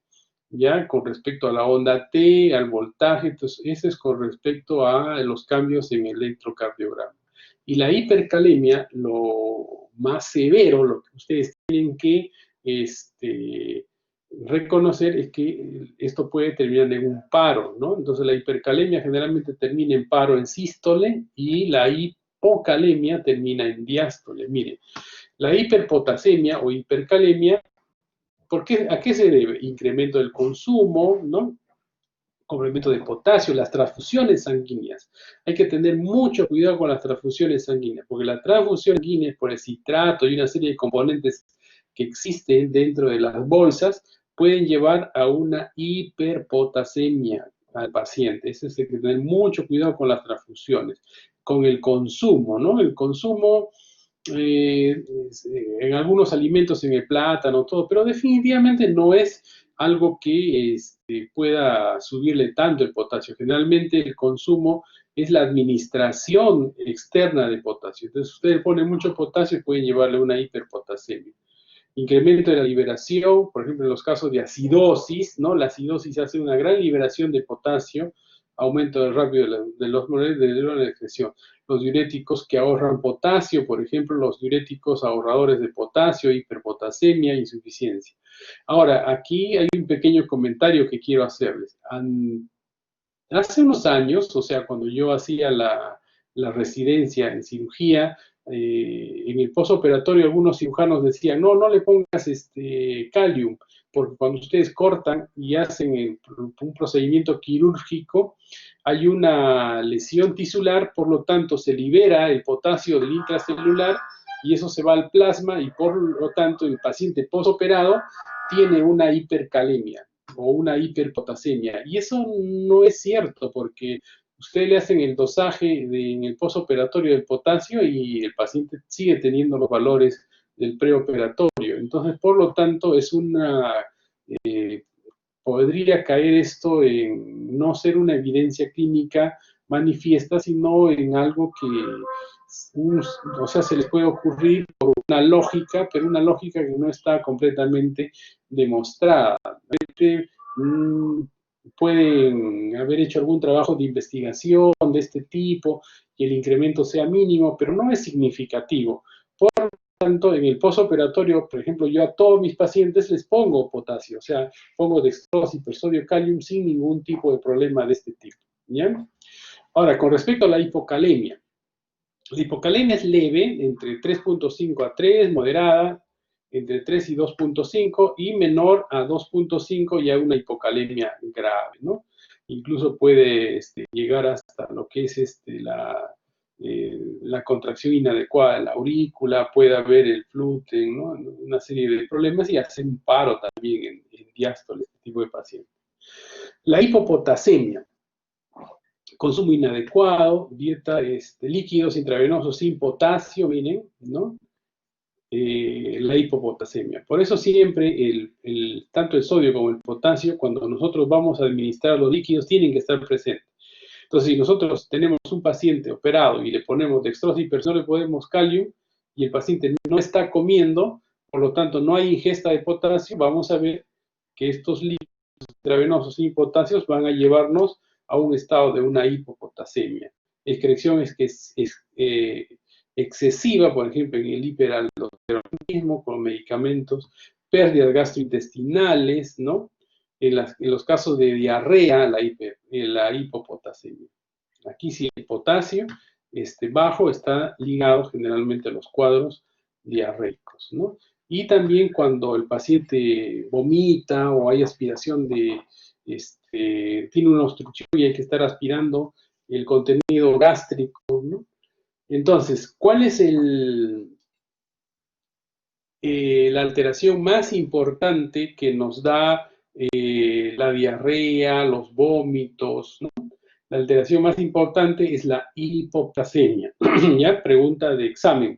¿Ya? Con respecto a la onda T, al voltaje, entonces eso es con respecto a los cambios en el electrocardiograma. Y la hipercalemia, lo más severo, lo que ustedes tienen que reconocer es que esto puede terminar en un paro, ¿no? Entonces la hipercalemia generalmente termina en paro en sístole y la hipocalemia termina en diástole. Miren, la hiperpotasemia o hipercalemia, ¿a qué se debe? Incremento del consumo, ¿no? Complemento de potasio, las transfusiones sanguíneas. Hay que tener mucho cuidado con las transfusiones sanguíneas, porque la transfusión sanguínea por el citrato y una serie de componentes que existen dentro de las bolsas pueden llevar a una hiperpotasemia al paciente. Eso es, hay que tener mucho cuidado con las transfusiones. Con el consumo, ¿no? El consumo en algunos alimentos, en el plátano, todo, pero definitivamente no es algo que pueda subirle tanto el potasio. Generalmente el consumo es la administración externa de potasio. Entonces, ustedes ponen mucho potasio y pueden llevarle una hiperpotasemia. Incremento de la liberación, por ejemplo, en los casos de acidosis, ¿no? La acidosis hace una gran liberación de potasio, aumento del rápido de los moléculas de la excreción. Los diuréticos que ahorran potasio, por ejemplo, los diuréticos ahorradores de potasio, hiperpotasemia, insuficiencia. Ahora, aquí hay un pequeño comentario que quiero hacerles. Hace unos años, o sea, cuando yo hacía la residencia en cirugía, en el postoperatorio algunos cirujanos decían, no le pongas Kalium, porque cuando ustedes cortan y hacen un procedimiento quirúrgico, hay una lesión tisular, por lo tanto se libera el potasio del intracelular y eso se va al plasma y por lo tanto el paciente postoperado tiene una hipercalemia o una hiperpotasemia. Y eso no es cierto porque ustedes le hacen el dosaje en el postoperatorio del potasio y el paciente sigue teniendo los valores del preoperatorio. Entonces, por lo tanto, es podría caer esto en no ser una evidencia clínica manifiesta, sino en algo que, o sea, se les puede ocurrir por una lógica, pero una lógica que no está completamente demostrada. Pueden haber hecho algún trabajo de investigación de este tipo y el incremento sea mínimo, pero no es significativo. Por lo tanto, en el postoperatorio, por ejemplo, yo a todos mis pacientes les pongo potasio, o sea, pongo dextrosa, hipersodio, kalium sin ningún tipo de problema de este tipo. ¿Ya? Ahora, con respecto a la hipocalemia. La hipocalemia es leve, entre 3.5 a 3, moderada, entre 3 y 2.5, y menor a 2.5 ya una hipocalemia grave, ¿no? Incluso puede llegar hasta lo que es la contracción inadecuada de la aurícula, puede haber el fluten, ¿no? Una serie de problemas y hacer un paro también en diástole, este tipo de pacientes. La hipopotasemia. Consumo inadecuado, dieta, líquidos intravenosos sin potasio, miren, ¿no? La hipopotasemia. Por eso siempre, tanto el sodio como el potasio, cuando nosotros vamos a administrar los líquidos, tienen que estar presentes. Entonces, si nosotros tenemos un paciente operado y le ponemos dextrosa y no le ponemos kalium, y el paciente no está comiendo, por lo tanto no hay ingesta de potasio, vamos a ver que estos líquidos intravenosos sin potasios van a llevarnos a un estado de una hipopotasemia. Excreción es que es excesiva, por ejemplo, en el hiperaldosteronismo con medicamentos, pérdidas gastrointestinales, ¿no? En los casos de diarrea, la hipopotasemia. Aquí sí el potasio bajo está ligado generalmente a los cuadros diarreicos, ¿no? Y también cuando el paciente vomita o hay aspiración tiene una obstrucción y hay que estar aspirando el contenido gástrico, ¿no? Entonces, ¿cuál es la alteración más importante que nos da la diarrea, los vómitos, ¿no? La alteración más importante es la hipoplasemia. ¿Ya? Pregunta de examen.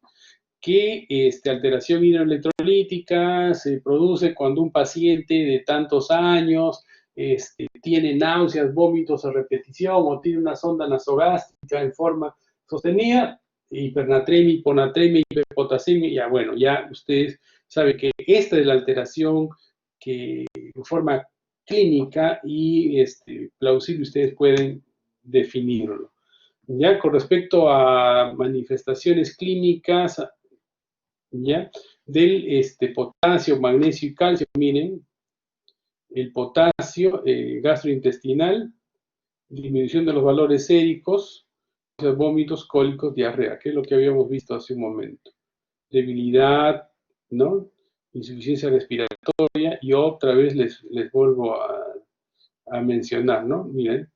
¿Qué alteración hidroelectrolítica se produce cuando un paciente de tantos años tiene náuseas, vómitos a repetición o tiene una sonda nasogástrica en forma sostenida? Hipernatremia, hiponatremia, hiperpotasemia, ya bueno, ya ustedes saben que esta es la alteración que en forma clínica y plausible ustedes pueden definirlo. Ya con respecto a manifestaciones clínicas, ¿ya? Del potasio, magnesio y calcio, miren, el potasio gastrointestinal, disminución de los valores séricos, vómitos, cólicos, diarrea, que es lo que habíamos visto hace un momento. Debilidad, ¿no? Insuficiencia respiratoria, y otra vez les vuelvo a mencionar, ¿no? Miren,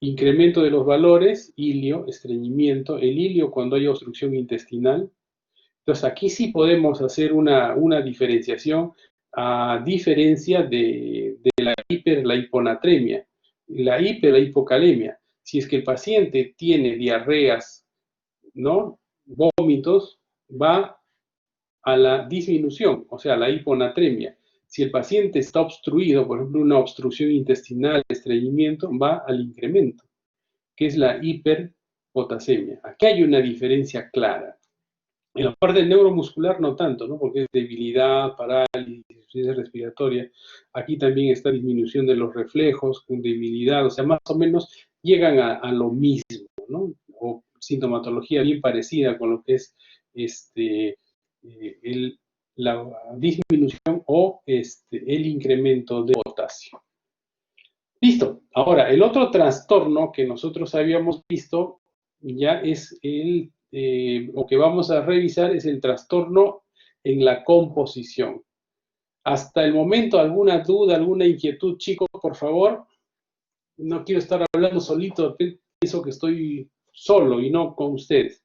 incremento de los valores, ilio, estreñimiento, el ilio cuando hay obstrucción intestinal. Entonces aquí sí podemos hacer una diferenciación a diferencia de la la hiponatremia, la la hipocalemia. Si es que el paciente tiene diarreas, ¿no? Vómitos, va a la disminución, o sea, la hiponatremia. Si el paciente está obstruido, por ejemplo, una obstrucción intestinal, estreñimiento, va al incremento, que es la hiperpotasemia. Aquí hay una diferencia clara. En la parte neuromuscular no tanto, ¿no? Porque es debilidad, parálisis, insuficiencia respiratoria. Aquí también está disminución de los reflejos, con debilidad, o sea, más o menos llegan a lo mismo, ¿no? O sintomatología bien parecida con lo que es la disminución o el incremento de potasio. Listo. Ahora, el otro trastorno que nosotros habíamos visto ya es o que vamos a revisar es el trastorno en la composición. Hasta el momento, ¿alguna duda, alguna inquietud, chicos, por favor? No quiero estar hablando solito, pienso que estoy solo y no con ustedes.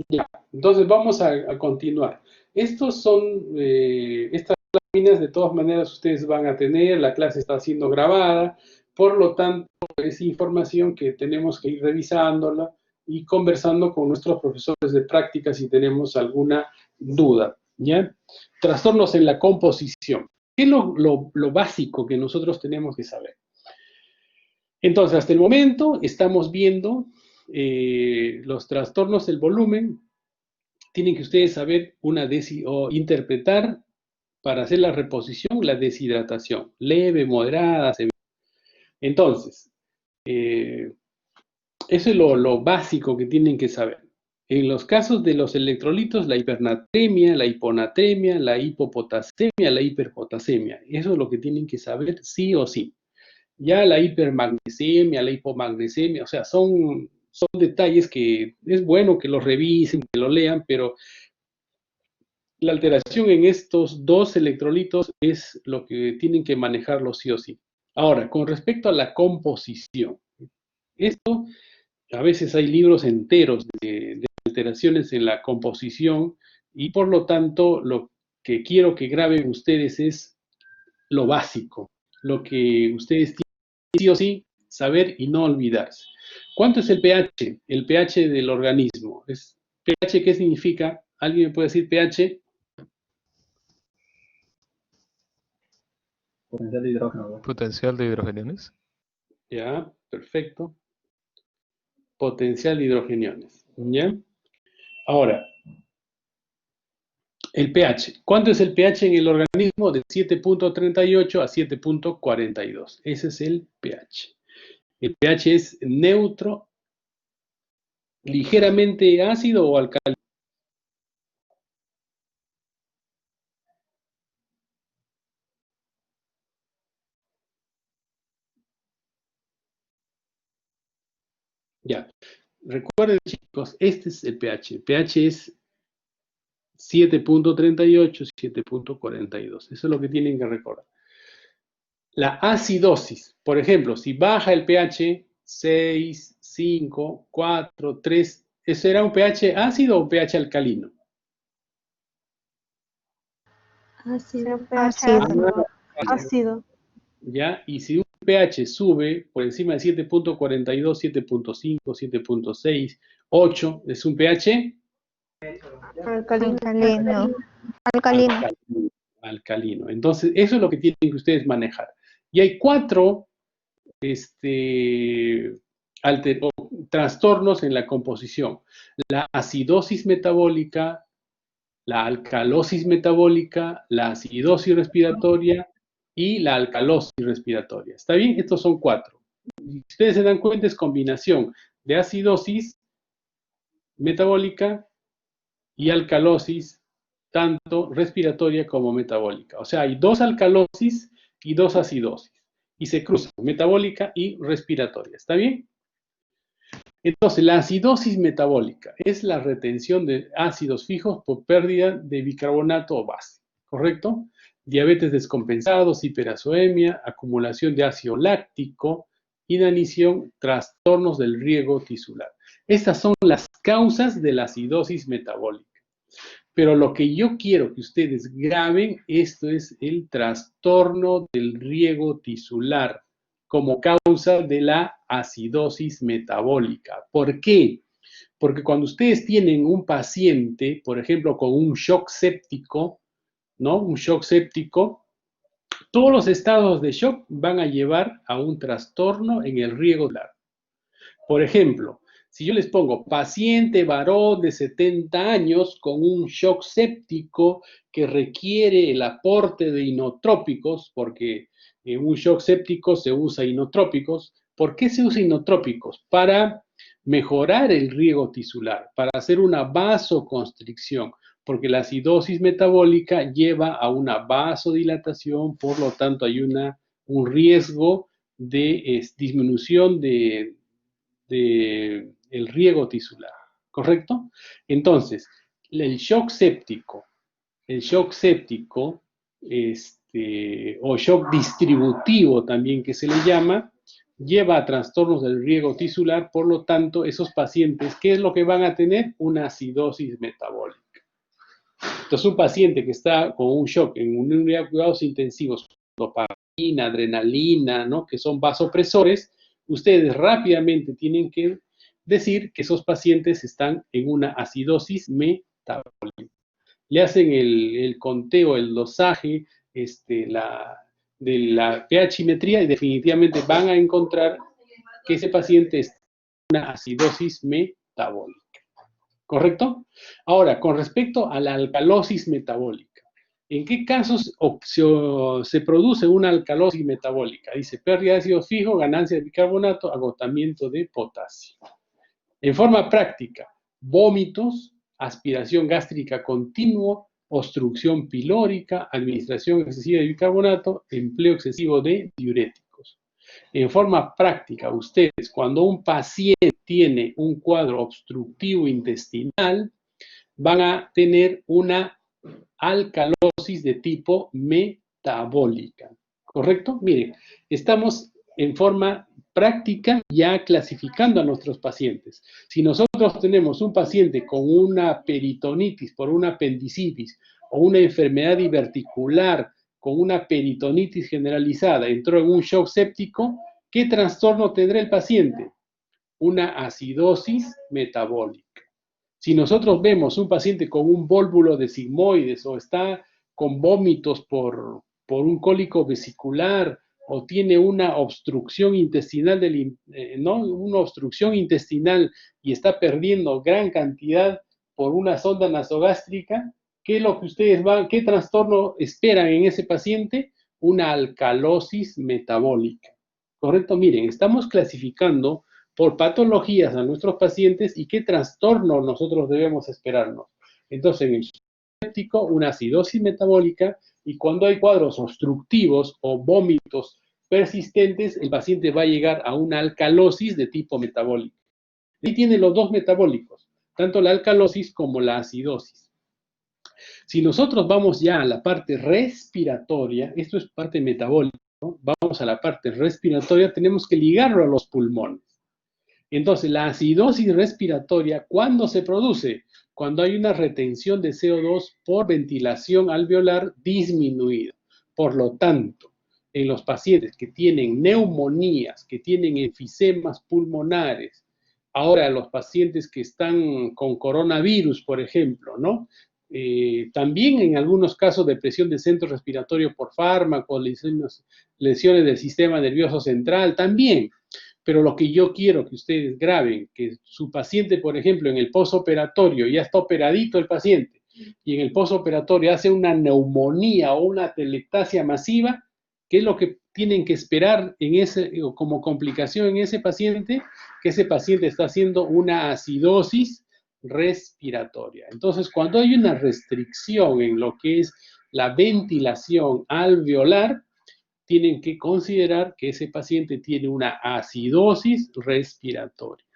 Ya, entonces vamos a continuar. Estos son, estas láminas de todas maneras ustedes van a tener, la clase está siendo grabada, por lo tanto es información que tenemos que ir revisándola y conversando con nuestros profesores de práctica si tenemos alguna duda, ¿ya? Trastornos en la composición. ¿Qué es lo básico que nosotros tenemos que saber? Entonces, hasta el momento estamos viendo los trastornos del volumen. Tienen que ustedes saber o interpretar para hacer la reposición, la deshidratación, leve, moderada, severa. Entonces, eso es lo básico que tienen que saber. En los casos de los electrolitos, la hipernatremia, la hiponatremia, la hipopotasemia, la hiperpotasemia. Eso es lo que tienen que saber sí o sí. Ya la hipermagnesemia, la hipomagnesemia, o sea, son detalles que es bueno que los revisen, que lo lean, pero la alteración en estos dos electrolitos es lo que tienen que manejarlo sí o sí. Ahora, con respecto a la composición, esto, a veces hay libros enteros de alteraciones en la composición y por lo tanto lo que quiero que graben ustedes es lo básico, lo que ustedes tienen sí o sí saber y no olvidarse. ¿Cuánto es el pH? El pH del organismo. ¿pH qué significa? ¿Alguien me puede decir pH? Potencial de hidrógeno. Potencial de hidrogeniones. Ya, perfecto. Potencial de hidrogeniones. ¿Ya? Ahora, el pH. ¿Cuánto es el pH en el organismo? De 7.38 a 7.42. Ese es el pH. El pH es neutro, ligeramente ácido o alcalino. Ya. Recuerden, chicos, este es el pH. El pH es 7.38, 7.42. Eso es lo que tienen que recordar. La acidosis, por ejemplo, si baja el pH 6, 5, 4, 3, ¿eso será un pH ácido o un pH alcalino? Ácido. Ácido. Ah, Ácido. ¿ya? Y si un pH sube por encima de 7.42, 7.5, 7.6, 8, es un pH Alcalino. Alcalino. Alcalino. alcalino. Entonces, eso es lo que tienen que ustedes manejar. Y hay 4 trastornos en la composición. La acidosis metabólica, la alcalosis metabólica, la acidosis respiratoria y la alcalosis respiratoria. ¿Está bien? Estos son 4. Si ustedes se dan cuenta, es combinación de acidosis metabólica y alcalosis, tanto respiratoria como metabólica. O sea, hay 2 alcalosis y 2 acidosis. Y se cruzan, metabólica y respiratoria. ¿Está bien? Entonces, la acidosis metabólica es la retención de ácidos fijos por pérdida de bicarbonato o base, ¿correcto? Diabetes descompensados, hiperazoemia, acumulación de ácido láctico, inanición, trastornos del riego tisular. Estas son las causas de la acidosis metabólica. Pero lo que yo quiero que ustedes graben, esto es el trastorno del riego tisular como causa de la acidosis metabólica. ¿Por qué? Porque cuando ustedes tienen un paciente, por ejemplo, con un shock séptico, ¿no? Un shock séptico, todos los estados de shock van a llevar a un trastorno en el riego tisular. Por ejemplo, si yo les pongo paciente varón de 70 años con un shock séptico que requiere el aporte de inotrópicos, porque en un shock séptico se usa inotrópicos. ¿Por qué se usa inotrópicos? Para mejorar el riego tisular, para hacer una vasoconstricción, porque la acidosis metabólica lleva a una vasodilatación, por lo tanto hay un riesgo de disminución de el riego tisular, ¿correcto? Entonces, el shock séptico, o shock distributivo también que se le llama, lleva a trastornos del riego tisular, por lo tanto, esos pacientes, ¿qué es lo que van a tener? Una acidosis metabólica. Entonces, un paciente que está con un shock en una unidad de cuidados intensivos, dopamina, adrenalina, ¿no? Que son vasopresores, ustedes rápidamente tienen que decir que esos pacientes están en una acidosis metabólica. Le hacen el conteo, el dosaje de la pHimetría y definitivamente van a encontrar que ese paciente está en una acidosis metabólica. ¿Correcto? Ahora, con respecto a la alcalosis metabólica, ¿en qué casos se produce una alcalosis metabólica? Dice pérdida de ácido fijo, ganancia de bicarbonato, agotamiento de potasio. En forma práctica, vómitos, aspiración gástrica continua, obstrucción pilórica, administración excesiva de bicarbonato, empleo excesivo de diuréticos. En forma práctica, ustedes, cuando un paciente tiene un cuadro obstructivo intestinal, van a tener una alcalosis de tipo metabólica, ¿correcto? Miren, estamos en forma práctica ya clasificando a nuestros pacientes. Si nosotros tenemos un paciente con una peritonitis por una apendicitis o una enfermedad diverticular con una peritonitis generalizada, entró en un shock séptico, ¿qué trastorno tendrá el paciente? Una acidosis metabólica. Si nosotros vemos un paciente con un vólvulo de sigmoides o está con vómitos por un cólico vesicular o tiene una obstrucción intestinal, una obstrucción intestinal y está perdiendo gran cantidad por una sonda nasogástrica, ¿qué es lo que qué trastorno esperan en ese paciente? Una alcalosis metabólica. ¿Correcto? Miren, estamos clasificando por patologías a nuestros pacientes y qué trastorno nosotros debemos esperarnos. Entonces, en el séptico, una acidosis metabólica, y cuando hay cuadros obstructivos o vómitos persistentes, el paciente va a llegar a una alcalosis de tipo metabólico. Y tiene los dos metabólicos, tanto la alcalosis como la acidosis. Si nosotros vamos ya a la parte respiratoria, esto es parte metabólica, ¿no? Vamos a la parte respiratoria, tenemos que ligarlo a los pulmones. Entonces, la acidosis respiratoria, ¿cuándo se produce? Cuando hay una retención de CO2 por ventilación alveolar disminuida. Por lo tanto, en los pacientes que tienen neumonías, que tienen enfisemas pulmonares, ahora los pacientes que están con coronavirus, por ejemplo, ¿no? También en algunos casos de presión de centro respiratorio por fármacos, lesiones del sistema nervioso central, también. Pero lo que yo quiero que ustedes graben, que su paciente, por ejemplo, en el posoperatorio, ya está operadito el paciente, y en el posoperatorio hace una neumonía o una atelectasia masiva, ¿qué es lo que tienen que esperar como complicación en ese paciente? Que ese paciente está haciendo una acidosis respiratoria. Entonces, cuando hay una restricción en lo que es la ventilación alveolar, tienen que considerar que ese paciente tiene una acidosis respiratoria.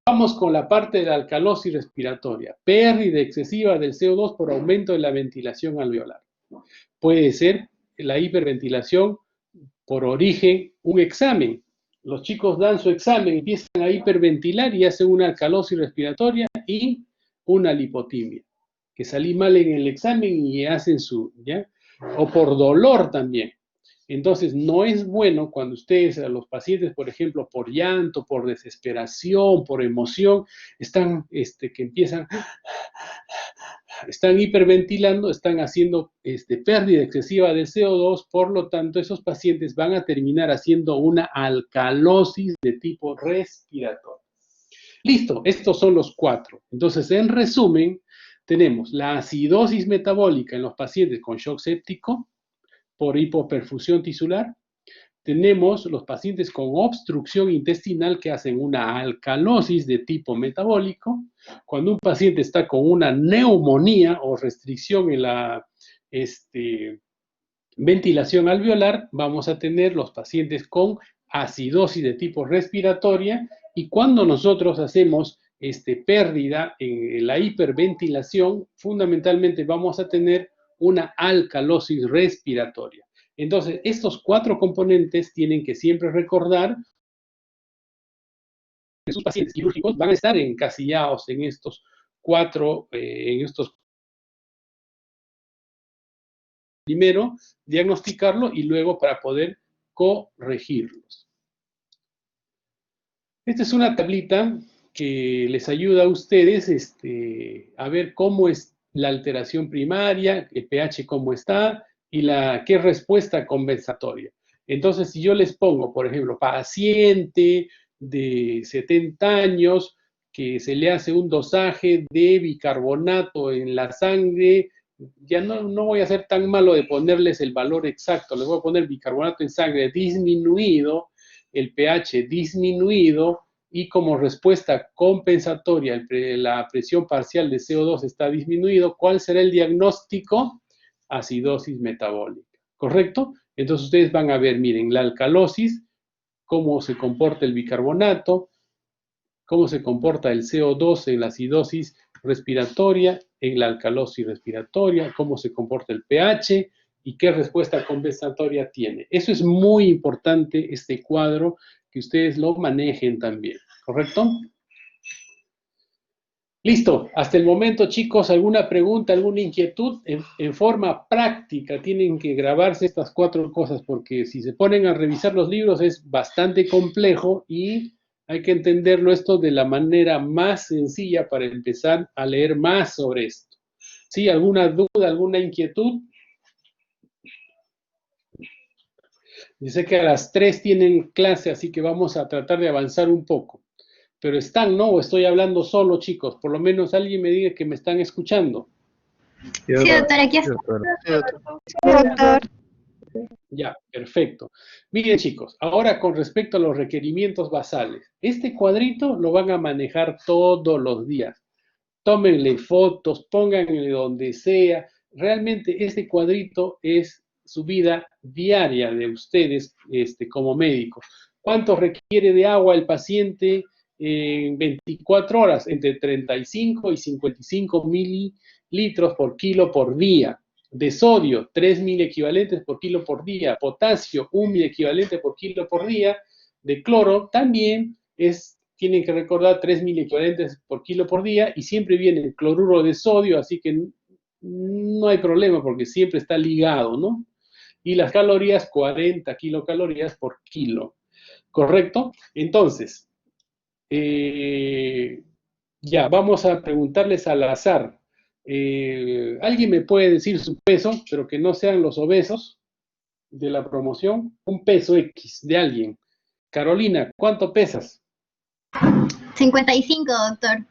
Vamos con la parte de la alcalosis respiratoria. Pérdida excesiva del CO2 por aumento de la ventilación alveolar. Puede ser la hiperventilación por origen, un examen. Los chicos dan su examen, empiezan a hiperventilar y hacen una alcalosis respiratoria y una lipotimia. Que salí mal en el examen y hacen ¿ya? O por dolor también. Entonces, no es bueno cuando ustedes, a los pacientes, por ejemplo, por llanto, por desesperación, por emoción, están, están hiperventilando, están haciendo pérdida excesiva de CO2, por lo tanto, esos pacientes van a terminar haciendo una alcalosis de tipo respiratorio. Listo, estos son los 4. Entonces, en resumen, tenemos la acidosis metabólica en los pacientes con shock séptico, por hipoperfusión tisular. Tenemos los pacientes con obstrucción intestinal que hacen una alcalosis de tipo metabólico. Cuando un paciente está con una neumonía o restricción en la ventilación alveolar, vamos a tener los pacientes con acidosis de tipo respiratoria. Y cuando nosotros hacemos pérdida en la hiperventilación, fundamentalmente vamos a tener una alcalosis respiratoria. Entonces, estos 4 componentes tienen que siempre recordar que sus pacientes quirúrgicos van a estar encasillados en estos 4, primero, diagnosticarlo y luego para poder corregirlos. Esta es una tablita que les ayuda a ustedes a ver cómo es la alteración primaria, el pH cómo está y qué respuesta compensatoria. Entonces, si yo les pongo, por ejemplo, paciente de 70 años que se le hace un dosaje de bicarbonato en la sangre, ya no voy a ser tan malo de ponerles el valor exacto, les voy a poner bicarbonato en sangre disminuido, el pH disminuido, y como respuesta compensatoria, la presión parcial de CO2 está disminuido. ¿Cuál será el diagnóstico? Acidosis metabólica, ¿correcto? Entonces ustedes van a ver, miren, la alcalosis, cómo se comporta el bicarbonato, cómo se comporta el CO2 en la acidosis respiratoria, en la alcalosis respiratoria, cómo se comporta el pH y qué respuesta compensatoria tiene. Eso es muy importante, este cuadro, que ustedes lo manejen también, ¿correcto? Listo, hasta el momento, chicos, ¿alguna pregunta, alguna inquietud? En forma práctica tienen que grabarse estas 4 cosas, porque si se ponen a revisar los libros es bastante complejo y hay que entenderlo esto de la manera más sencilla para empezar a leer más sobre esto. ¿Sí? ¿Alguna duda, alguna inquietud? Yo sé que a las 3 tienen clase, así que vamos a tratar de avanzar un poco. Pero están, ¿no? ¿O estoy hablando solo, chicos? Por lo menos alguien me diga que me están escuchando. Sí, doctor, aquí está. Doctor. Ya, perfecto. Miren, chicos, ahora con respecto a los requerimientos basales. Este cuadrito lo van a manejar todos los días. Tómenle fotos, pónganle donde sea. Realmente este cuadrito es su vida diaria de ustedes como médicos. ¿Cuánto requiere de agua el paciente en 24 horas? Entre 35 y 55 mililitros por kilo por día. De sodio, 3.000 equivalentes por kilo por día. Potasio, 1.000 equivalentes por kilo por día. De cloro, también tienen que recordar 3.000 equivalentes por kilo por día, y siempre viene el cloruro de sodio, así que no hay problema porque siempre está ligado, ¿no? Y las calorías, 40 kilocalorías por kilo. ¿Correcto? Entonces, ya, vamos a preguntarles al azar. ¿Alguien me puede decir su peso, pero que no sean los obesos de la promoción? Un peso X de alguien. Carolina, ¿cuánto pesas? 55, doctor.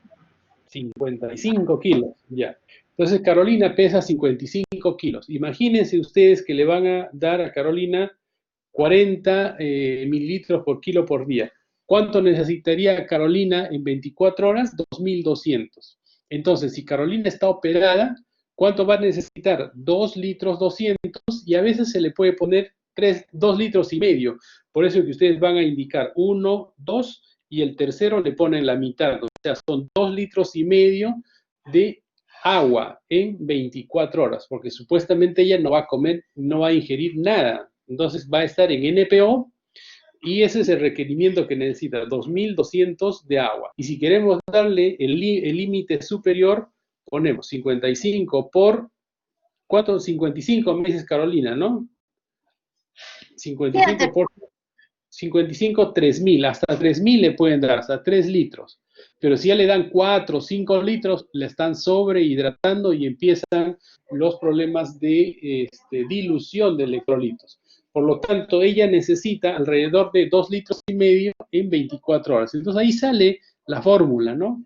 55 kilos, ya. Entonces, Carolina pesa 55 kilos. Imagínense ustedes que le van a dar a Carolina 40 mililitros por kilo por día. ¿Cuánto necesitaría Carolina en 24 horas? 2.200. Entonces, si Carolina está operada, ¿cuánto va a necesitar? 2 litros 200, y a veces se le puede poner 2 litros y medio. Por eso que ustedes van a indicar 1, 2, y el tercero le ponen la mitad. O sea, son 2 litros y medio de agua en 24 horas, porque supuestamente ella no va a comer, no va a ingerir nada. Entonces va a estar en NPO, y ese es el requerimiento que necesita, 2.200 de agua. Y si queremos darle el límite superior, ponemos 55 por, ¿cuánto? 55 meses, Carolina, ¿no? 55 por 55, 3.000, hasta 3.000 le pueden dar, hasta 3 litros. Pero si ya le dan 4 o 5 litros, le están sobrehidratando y empiezan los problemas de dilución de electrolitos. Por lo tanto, ella necesita alrededor de 2 litros y medio en 24 horas. Entonces ahí sale la fórmula, ¿no?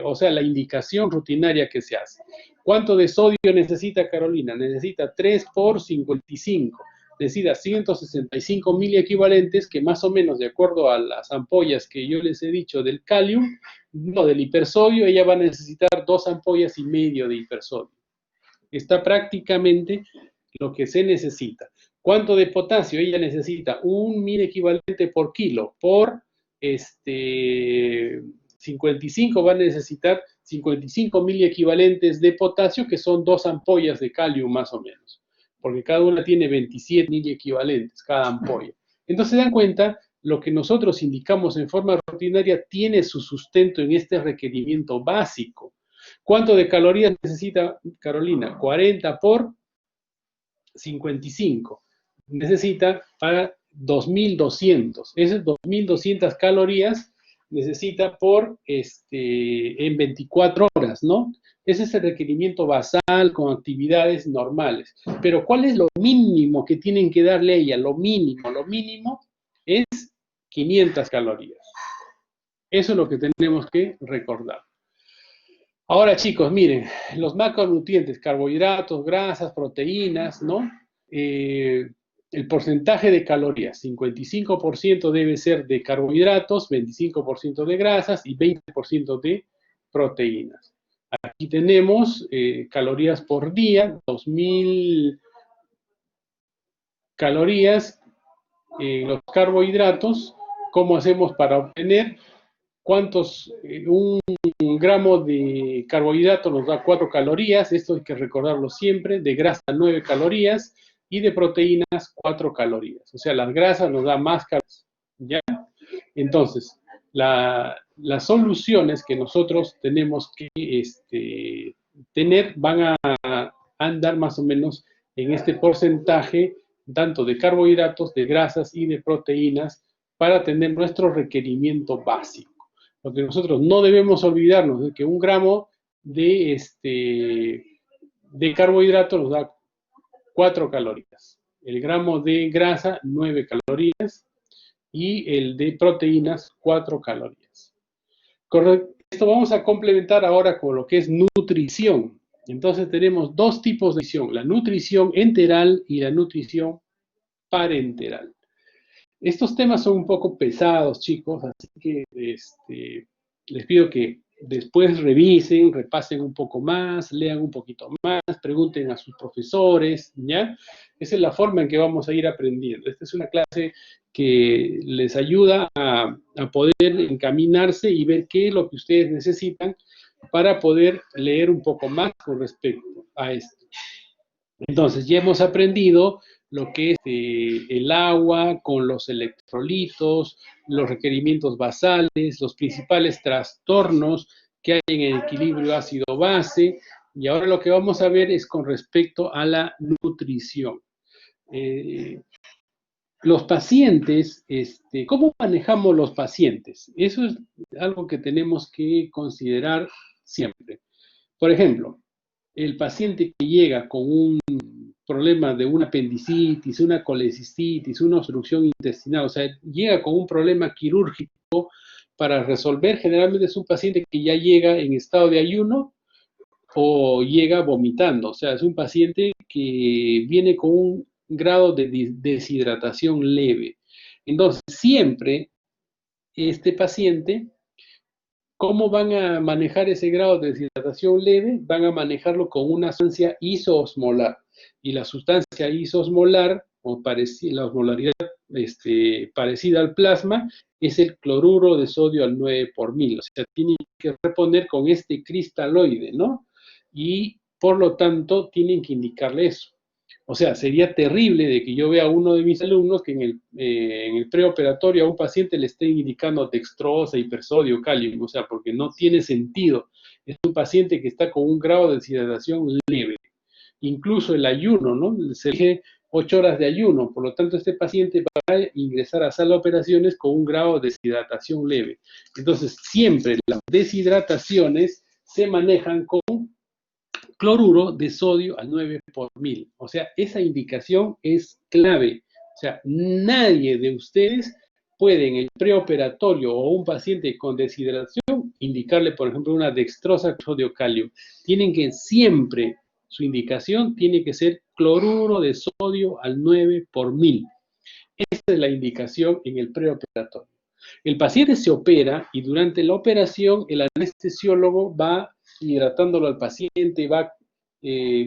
O sea, la indicación rutinaria que se hace. ¿Cuánto de sodio necesita Carolina? Necesita 3 por 55. Necesita 165 miliequivalentes, que más o menos, de acuerdo a las ampollas que yo les he dicho del calium, no, del hipersodio, ella va a necesitar 2 ampollas y medio de hipersodio. Está prácticamente lo que se necesita. ¿Cuánto de potasio? Ella necesita 1 miliequivalente por kilo. Por 55 va a necesitar 55 miliequivalentes de potasio, que son 2 ampollas de calium más o menos, porque cada una tiene 27 miliequivalentes, cada ampolla. Entonces se dan cuenta, lo que nosotros indicamos en forma rutinaria tiene su sustento en este requerimiento básico. ¿Cuánto de calorías necesita Carolina? 40 por 55. Necesita para 2.200. Esas 2.200 calorías necesita por en 24 horas, ¿no? Ese es el requerimiento basal con actividades normales. Pero ¿cuál es lo mínimo que tienen que darle a ella? Lo mínimo es 500 calorías. Eso es lo que tenemos que recordar. Ahora, chicos, miren, los macronutrientes, carbohidratos, grasas, proteínas, ¿no? El porcentaje de calorías, 55% debe ser de carbohidratos, 25% de grasas y 20% de proteínas. Aquí tenemos calorías por día, 2.000 calorías en los carbohidratos. ¿Cómo hacemos para obtener cuántos? Un gramo de carbohidrato nos da 4 calorías, esto hay que recordarlo siempre. De grasa, 9 calorías, y de proteínas, 4 calorías. O sea, las grasas nos dan más calorías, ¿ya? Entonces, las soluciones que nosotros tenemos que tener van a andar más o menos en este porcentaje, tanto de carbohidratos, de grasas y de proteínas, para tener nuestro requerimiento básico. Lo que nosotros no debemos olvidarnos es que un gramo de carbohidrato nos da 4 calorías. El gramo de grasa, 9 calorías. Y el de proteínas, 4 calorías. Correcto. Esto vamos a complementar ahora con lo que es nutrición. Entonces tenemos 2 tipos de nutrición, la nutrición enteral y la nutrición parenteral. Estos temas son un poco pesados, chicos, así que les pido que después revisen, repasen un poco más, lean un poquito más, pregunten a sus profesores, ¿ya? Esa es la forma en que vamos a ir aprendiendo. Esta es una clase que les ayuda a poder encaminarse y ver qué es lo que ustedes necesitan para poder leer un poco más con respecto a esto. Entonces, ya hemos aprendido lo que es el agua con los electrolitos, los requerimientos basales, los principales trastornos que hay en el equilibrio ácido-base, y ahora lo que vamos a ver es con respecto a la nutrición. Los pacientes, ¿cómo manejamos los pacientes? Eso es algo que tenemos que considerar siempre. Por ejemplo, el paciente que llega con un problema de una apendicitis, una colecistitis, una obstrucción intestinal, o sea, llega con un problema quirúrgico para resolver, generalmente es un paciente que ya llega en estado de ayuno o llega vomitando, o sea, es un paciente que viene con un grado de deshidratación leve. Entonces, siempre este paciente, ¿cómo van a manejar ese grado de deshidratación leve? Van a manejarlo con una sustancia isoosmolar. Y la sustancia isoosmolar, o la osmolaridad parecida al plasma, es el cloruro de sodio al 9 por mil. O sea, tienen que reponer con este cristaloide, ¿no? Y por lo tanto, tienen que indicarle eso. O sea, sería terrible de que yo vea a uno de mis alumnos que en el preoperatorio a un paciente le esté indicando dextrosa, hipersodio, calium, o sea, porque no tiene sentido. Es un paciente que está con un grado de deshidratación leve. Incluso el ayuno, ¿no? Se elige 8 horas de ayuno, por lo tanto este paciente va a ingresar a sala de operaciones con un grado de deshidratación leve. Entonces, siempre las deshidrataciones se manejan con cloruro de sodio al 9 por mil. O sea, esa indicación es clave. O sea, nadie de ustedes puede en el preoperatorio o un paciente con deshidratación indicarle, por ejemplo, una dextrosa sodio calium. Tienen que siempre, su indicación tiene que ser cloruro de sodio al 9 por mil. Esa es la indicación en el preoperatorio. El paciente se opera y durante la operación el anestesiólogo va hidratándolo al paciente, va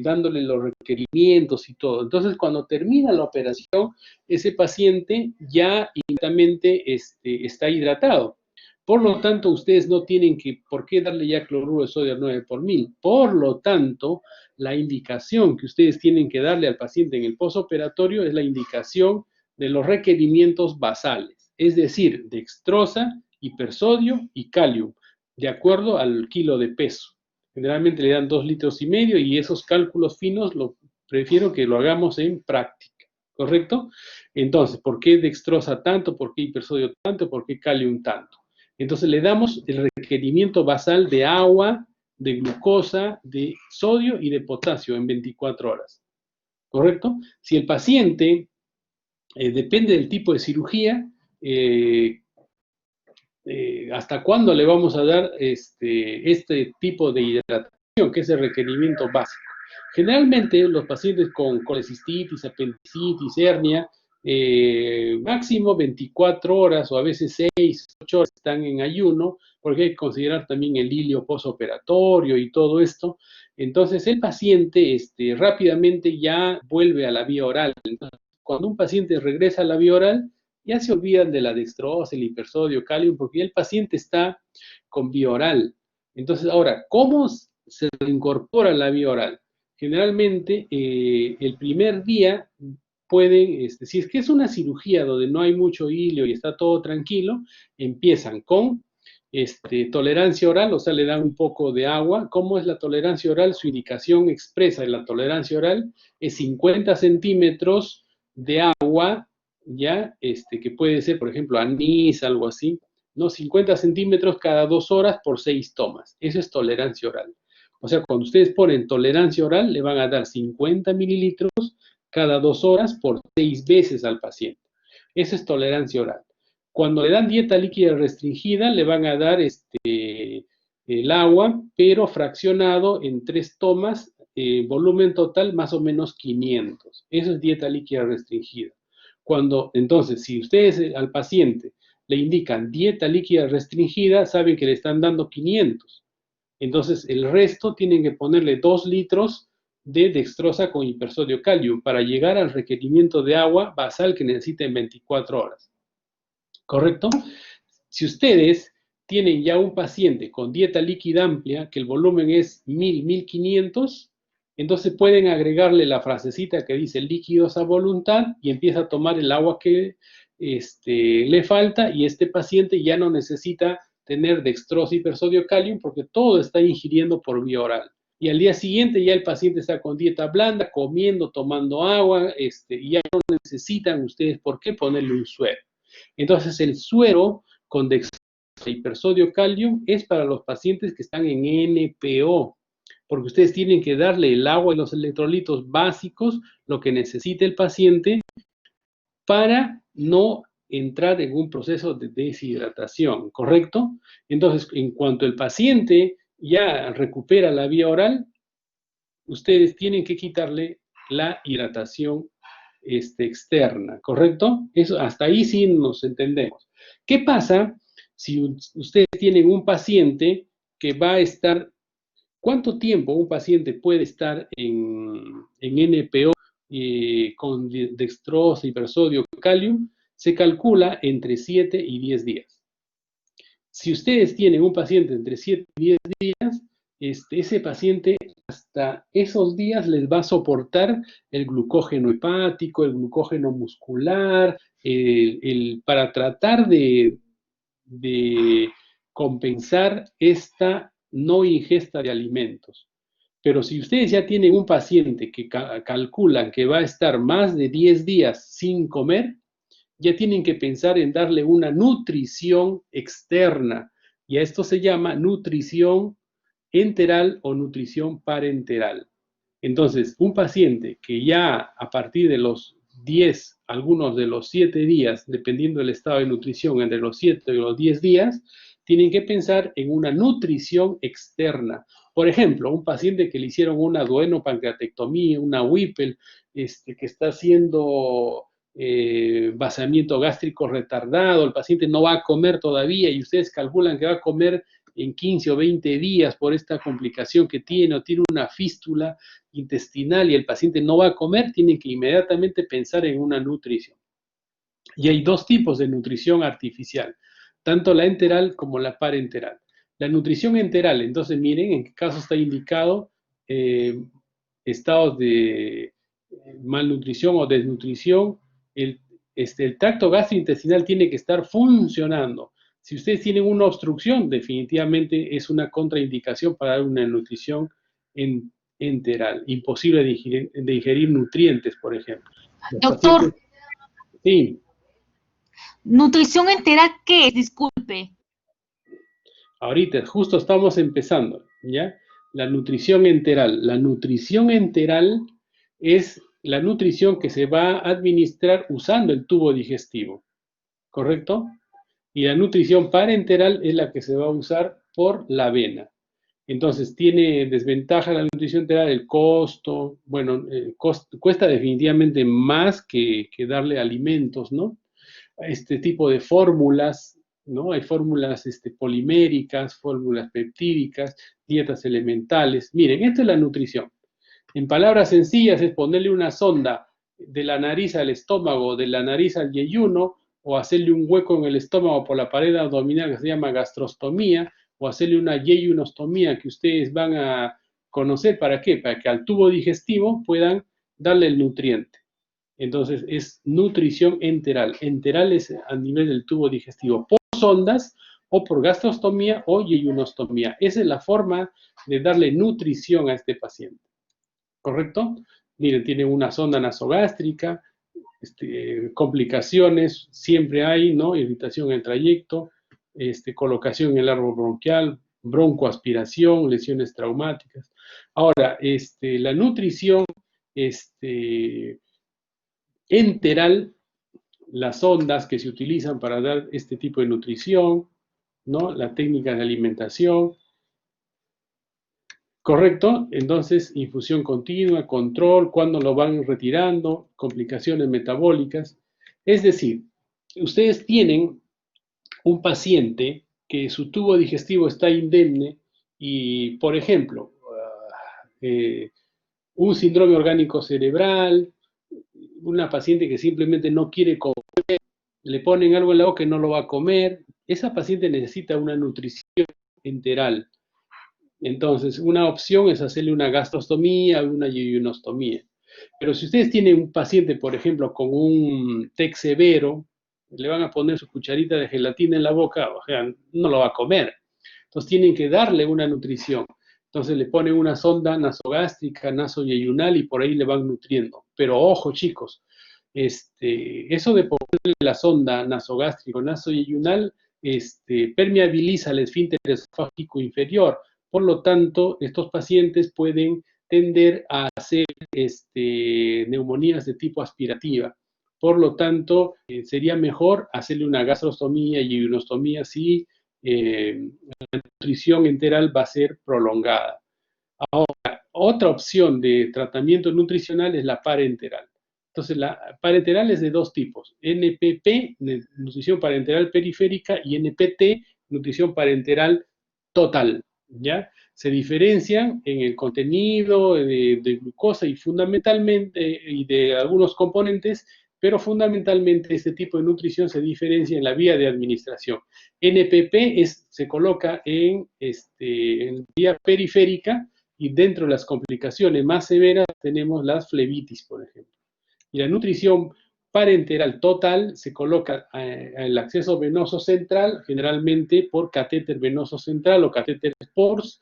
dándole los requerimientos y todo. Entonces, cuando termina la operación, ese paciente ya inmediatamente está hidratado. Por lo tanto, ustedes no tienen por qué darle ya cloruro de sodio al 9 por mil. Por lo tanto, la indicación que ustedes tienen que darle al paciente en el postoperatorio es la indicación de los requerimientos basales, es decir, dextrosa, hipersodio y calium, de acuerdo al kilo de peso. Generalmente le dan 2,5 litros y esos cálculos finos prefiero que lo hagamos en práctica, ¿correcto? Entonces, ¿por qué dextrosa tanto? ¿Por qué hipersodio tanto? ¿Por qué calium tanto? Entonces le damos el requerimiento basal de agua, de glucosa, de sodio y de potasio en 24 horas, ¿correcto? Si el paciente depende del tipo de cirugía, hasta cuándo le vamos a dar este tipo de hidratación, que es el requerimiento básico. Generalmente los pacientes con colecistitis, apendicitis, hernia, máximo 24 horas o a veces 6, 8 horas están en ayuno, porque hay que considerar también el hilio postoperatorio y todo esto. Entonces el paciente rápidamente ya vuelve a la vía oral. Entonces, cuando un paciente regresa a la vía oral, ya se olvidan de la dextrosa, el hipersodio, calium, porque ya el paciente está con vía oral. Entonces, ahora, ¿cómo se reincorpora la vía oral? Generalmente, el primer día pueden, si es que es una cirugía donde no hay mucho hilio y está todo tranquilo, empiezan con tolerancia oral, o sea, le dan un poco de agua. ¿Cómo es la tolerancia oral? Su indicación expresa de la tolerancia oral es 50 centímetros de agua, ya, que puede ser, por ejemplo, anís, algo así, ¿no? 50 centímetros cada 2 horas por 6 tomas. Eso es tolerancia oral. O sea, cuando ustedes ponen tolerancia oral, le van a dar 50 mililitros cada 2 horas por 6 veces al paciente. Eso es tolerancia oral. Cuando le dan dieta líquida restringida, le van a dar el agua, pero fraccionado en 3 tomas, volumen total más o menos 500. Eso es dieta líquida restringida. Entonces, si ustedes al paciente le indican dieta líquida restringida, saben que le están dando 500. Entonces, el resto tienen que ponerle 2 litros de dextrosa con hipersodio calium para llegar al requerimiento de agua basal que necesita en 24 horas. ¿Correcto? Si ustedes tienen ya un paciente con dieta líquida amplia, que el volumen es 1000, 1500, Entonces pueden agregarle la frasecita que dice líquidos a voluntad y empieza a tomar el agua que le falta, y este paciente ya no necesita tener dextrosa, hipersodio, calium, porque todo está ingiriendo por vía oral. Y al día siguiente ya el paciente está con dieta blanda, comiendo, tomando agua, y ya no necesitan ustedes por qué ponerle un suero. Entonces el suero con dextrosa, hipersodio, calium es para los pacientes que están en NPO, porque ustedes tienen que darle el agua y los electrolitos básicos, lo que necesita el paciente, para no entrar en un proceso de deshidratación, ¿correcto? Entonces, en cuanto el paciente ya recupera la vía oral, ustedes tienen que quitarle la hidratación externa, ¿correcto? Eso, hasta ahí sí nos entendemos. ¿Qué pasa si ustedes tienen un paciente que va a estar? ¿Cuánto tiempo un paciente puede estar en NPO con dextrosa, hipersodio, calium? Se calcula entre 7 y 10 días. Si ustedes tienen un paciente entre 7 y 10 días, ese paciente hasta esos días les va a soportar el glucógeno hepático, el glucógeno muscular, para tratar de compensar esta no ingesta de alimentos. Pero si ustedes ya tienen un paciente que calculan que va a estar más de 10 días sin comer, ya tienen que pensar en darle una nutrición externa, y a esto se llama nutrición enteral o nutrición parenteral. Entonces, un paciente que ya a partir de los 10, algunos de los 7 días, dependiendo del estado de nutrición, entre los 7 y los 10 días, tienen que pensar en una nutrición externa. Por ejemplo, un paciente que le hicieron una duodopancreatectomía, una Whipple, que está haciendo vaciamiento gástrico retardado, el paciente no va a comer todavía y ustedes calculan que va a comer en 15 o 20 días por esta complicación que tiene, o tiene una fístula intestinal y el paciente no va a comer, tienen que inmediatamente pensar en una nutrición. Y hay dos tipos de nutrición artificial, tanto la enteral como la parenteral. La nutrición enteral, entonces miren en qué caso está indicado estados de malnutrición o desnutrición. El tracto gastrointestinal tiene que estar funcionando. Si ustedes tienen una obstrucción, definitivamente es una contraindicación para dar una nutrición enteral. Imposible de ingerir nutrientes, por ejemplo. Doctor. Sí. ¿Nutrición enteral qué es? Disculpe. Ahorita, justo estamos empezando, ¿ya? La nutrición enteral. La nutrición enteral es la nutrición que se va a administrar usando el tubo digestivo, ¿correcto? Y la nutrición parenteral es la que se va a usar por la vena. Entonces, tiene desventaja la nutrición enteral, el costo, bueno, cuesta definitivamente más que darle alimentos, ¿no? Este tipo de fórmulas, ¿no? Hay fórmulas poliméricas, fórmulas peptídicas, dietas elementales. Miren, esto es la nutrición. En palabras sencillas es ponerle una sonda de la nariz al estómago, de la nariz al yeyuno, o hacerle un hueco en el estómago por la pared abdominal que se llama gastrostomía, o hacerle una yeyunostomía que ustedes van a conocer. ¿Para qué? Para que al tubo digestivo puedan darle el nutriente. Entonces es nutrición enteral. Enteral es a nivel del tubo digestivo, por sondas o por gastrostomía o yeyunostomía. Esa es la forma de darle nutrición a este paciente. ¿Correcto? Miren, tiene una sonda nasogástrica, complicaciones siempre hay, ¿no? Irritación en el trayecto, colocación en el árbol bronquial, broncoaspiración, lesiones traumáticas. Ahora, la nutrición enteral, las ondas que se utilizan para dar este tipo de nutrición, ¿no? La técnica de alimentación. ¿Correcto? Entonces, infusión continua, control, cuándo lo van retirando, complicaciones metabólicas. Es decir, ustedes tienen un paciente que su tubo digestivo está indemne y, por ejemplo, un síndrome orgánico cerebral, una paciente que simplemente no quiere comer, le ponen algo en la boca que no lo va a comer, esa paciente necesita una nutrición enteral. Entonces, una opción es hacerle una gastrostomía o una yeyunostomía. Pero si ustedes tienen un paciente, por ejemplo, con un TEC severo, le van a poner su cucharita de gelatina en la boca, o sea, no lo va a comer. Entonces tienen que darle una nutrición. Entonces le ponen una sonda nasogástrica, nasoyeyunal y por ahí le van nutriendo. Pero ojo, chicos, eso de ponerle la sonda nasogástrica o nasoyeyunal permeabiliza el esfínter esofágico inferior. Por lo tanto, estos pacientes pueden tender a hacer neumonías de tipo aspirativa. Por lo tanto, sería mejor hacerle una gastrostomía y yeyunostomía si la nutrición enteral va a ser prolongada. Ahora, otra opción de tratamiento nutricional es la parenteral. Entonces, la parenteral es de dos tipos, NPP, nutrición parenteral periférica, y NPT, nutrición parenteral total, ¿ya? Se diferencian en el contenido de glucosa y fundamentalmente, y de algunos componentes, pero fundamentalmente este tipo de nutrición se diferencia en la vía de administración. NPP se coloca en vía periférica y dentro de las complicaciones más severas tenemos las flebitis, por ejemplo. Y la nutrición parenteral total se coloca el acceso venoso central, generalmente por catéter venoso central o catéter PORS,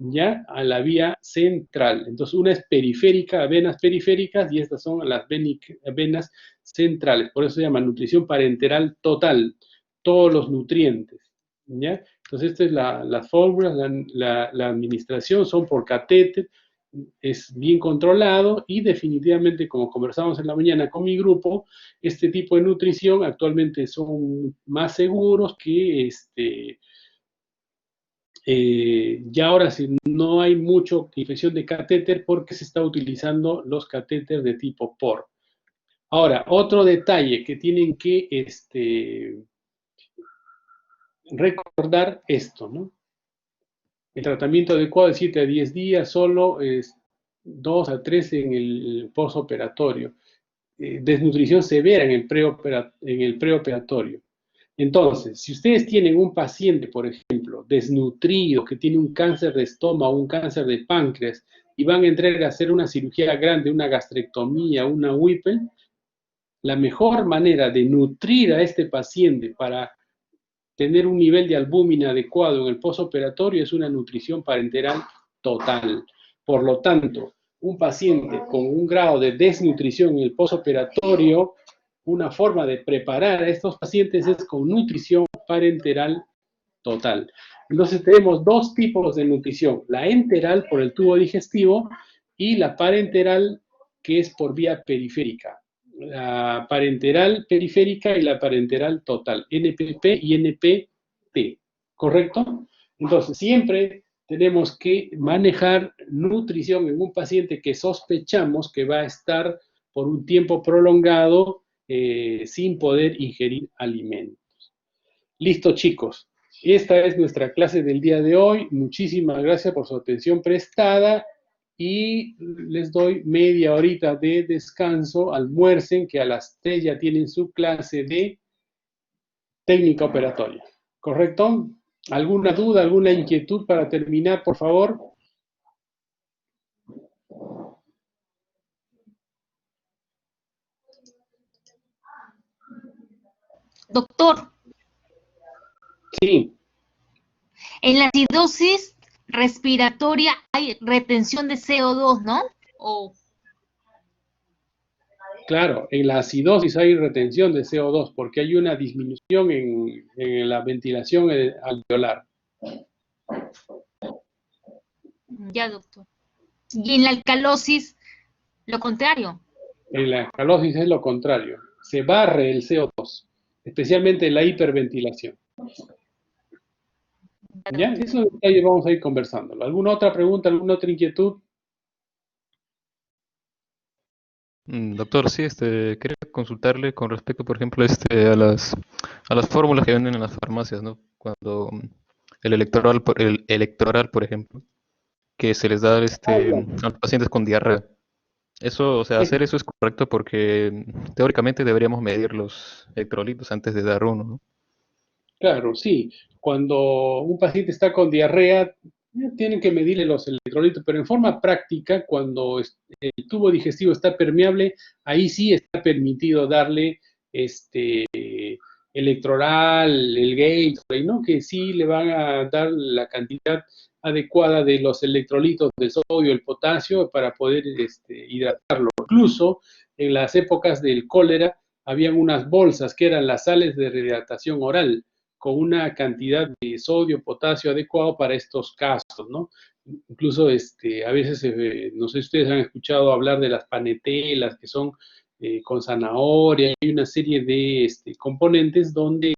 ya a la vía central. Entonces, una es periférica, venas periféricas, y estas son las venas centrales. Por eso se llama nutrición parenteral total, todos los nutrientes, ¿ya? Entonces, esta es las fórmulas, la administración son por catéter, es bien controlado y definitivamente, como conversamos en la mañana con mi grupo, este tipo de nutrición actualmente son más seguros que ya ahora sí no hay mucho infección de catéter porque se está utilizando los catéteres de tipo POR. Ahora, otro detalle que tienen que recordar esto, ¿no? El tratamiento adecuado de 7 a 10 días, solo 2 a 3 en el postoperatorio. Desnutrición severa en el preoperatorio. Entonces, si ustedes tienen un paciente, por ejemplo, desnutrido, que tiene un cáncer de estómago, un cáncer de páncreas, y van a entrar a hacer una cirugía grande, una gastrectomía, una Whipple, la mejor manera de nutrir a este paciente para tener un nivel de albúmina adecuado en el postoperatorio es una nutrición parenteral total. Por lo tanto, un paciente con un grado de desnutrición en el postoperatorio, una forma de preparar a estos pacientes es con nutrición parenteral total. Entonces tenemos dos tipos de nutrición, la enteral por el tubo digestivo y la parenteral que es por vía periférica. La parenteral periférica y la parenteral total, NPP y NPT, ¿correcto? Entonces, siempre tenemos que manejar nutrición en un paciente que sospechamos que va a estar por un tiempo prolongado sin poder ingerir alimentos. Listo, chicos. Esta es nuestra clase del día de hoy. Muchísimas gracias por su atención prestada y les doy media horita de descanso. Almuercen, que a las 3 ya tienen su clase de técnica operatoria. ¿Correcto? ¿Alguna duda, alguna inquietud para terminar, por favor? Doctor, Sí. en la acidosis respiratoria hay retención de CO2, ¿no? O Claro, en la acidosis hay retención de CO2 porque hay una disminución en la ventilación alveolar. ya, doctor. Y en la alcalosis, lo contrario. En la alcalosis es lo contrario. Se barre el CO2, especialmente en la hiperventilación. ¿Ya? Eso detalle vamos a ir conversándolo. ¿Alguna otra pregunta, alguna otra inquietud? Doctor, sí, quería consultarle con respecto, por ejemplo, a las fórmulas que venden en las farmacias, ¿no? Cuando el electoral, por ejemplo, que se les da a los pacientes con diarrea. Eso, o sea, hacer eso es correcto porque teóricamente deberíamos medir los electrolitos antes de dar uno, ¿no? Claro, sí. Cuando un paciente está con diarrea, Tienen que medirle los electrolitos, pero en forma práctica, cuando el tubo digestivo está permeable, ahí sí está permitido darle electroral, el Gatorade, ¿no? Que sí le van a dar la cantidad adecuada de los electrolitos del sodio, el potasio, para poder hidratarlo. Incluso en las épocas del cólera, habían unas bolsas que eran las sales de rehidratación oral, con una cantidad de sodio, potasio adecuado para estos casos, ¿no? Incluso a veces, no sé si ustedes han escuchado hablar de las panetelas, que son con zanahoria, hay una serie de componentes donde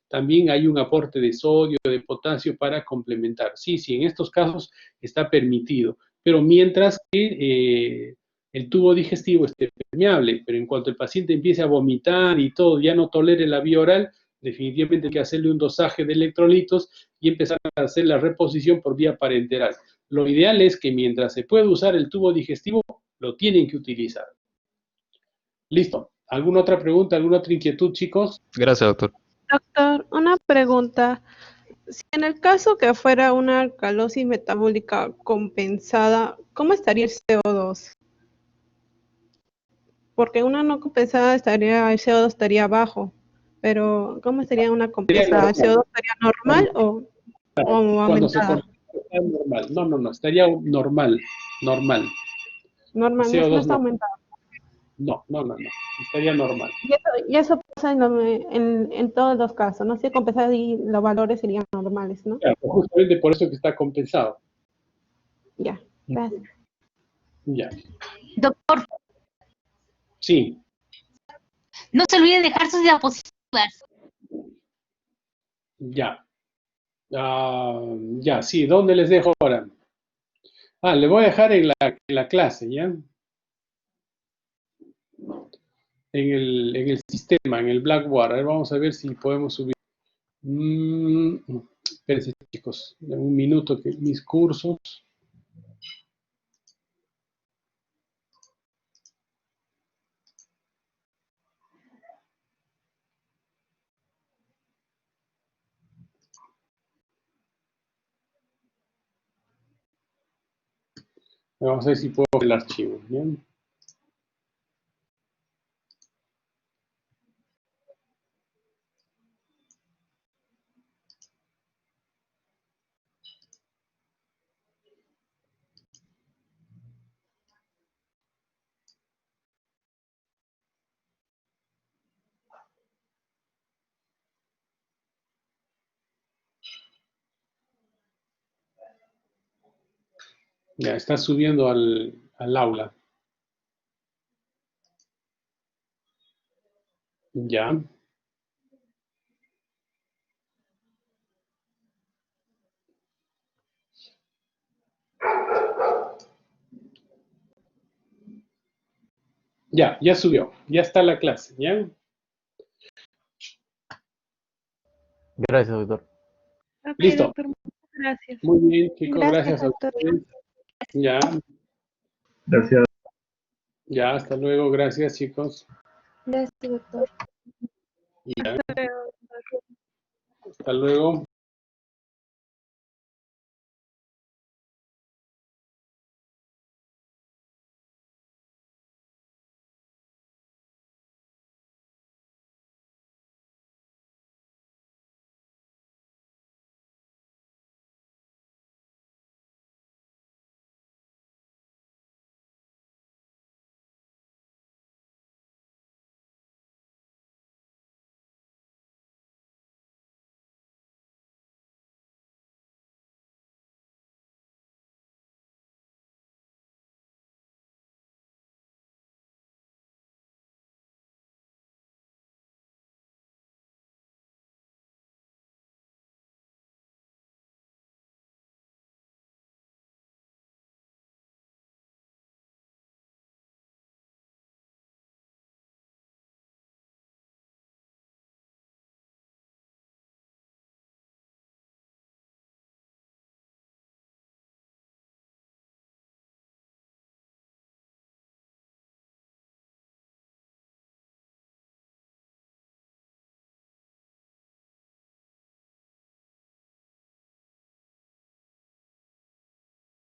también hay un aporte de sodio, de potasio para complementar. Sí, sí, en estos casos está permitido, pero mientras que el tubo digestivo esté permeable, pero en cuanto el paciente empiece a vomitar y todo, ya no tolere la vía oral, definitivamente hay que hacerle un dosaje de electrolitos y empezar a hacer la reposición por vía parenteral. Lo ideal es que mientras se pueda usar el tubo digestivo, lo tienen que utilizar. Listo. ¿Alguna otra pregunta, alguna otra inquietud, chicos? Gracias, doctor. Doctor, una pregunta. Si en el caso que fuera una alcalosis metabólica compensada, ¿cómo estaría el CO2? Porque una no compensada el CO2 estaría bajo, pero ¿cómo estaría una compensada? ¿El CO2 estaría normal o Cuando se aumentada? está normal. No, estaría normal. Normal, no CO2 está no. aumentada. No, estaría normal. Y eso pasa en todos los casos, ¿no? Si es compensada y los valores serían normales, ¿no? Claro, justamente por eso que está compensado. Ya, gracias. Ya. Doctor, Sí. no se olvide dejar sus diapositivas. Ya. Ya, sí. ¿Dónde les dejo ahora? Le voy a dejar en la clase, ¿ya? En el sistema, en el Blackboard. A ver, vamos a ver si podemos subir. Espérense, chicos, un minuto que mis cursos. Vamos a ver si puedo ver el archivo. ¿Bien? Ya, está subiendo al aula. Ya. Ya subió. Ya está la clase, ¿ya? Gracias, doctor. Ok, Listo. doctor, muchas gracias. Muy bien, chicos, Gracias, gracias a doctor. ustedes. Ya, Gracias. ya, hasta luego. Gracias, chicos. Gracias, doctor. Ya, hasta luego.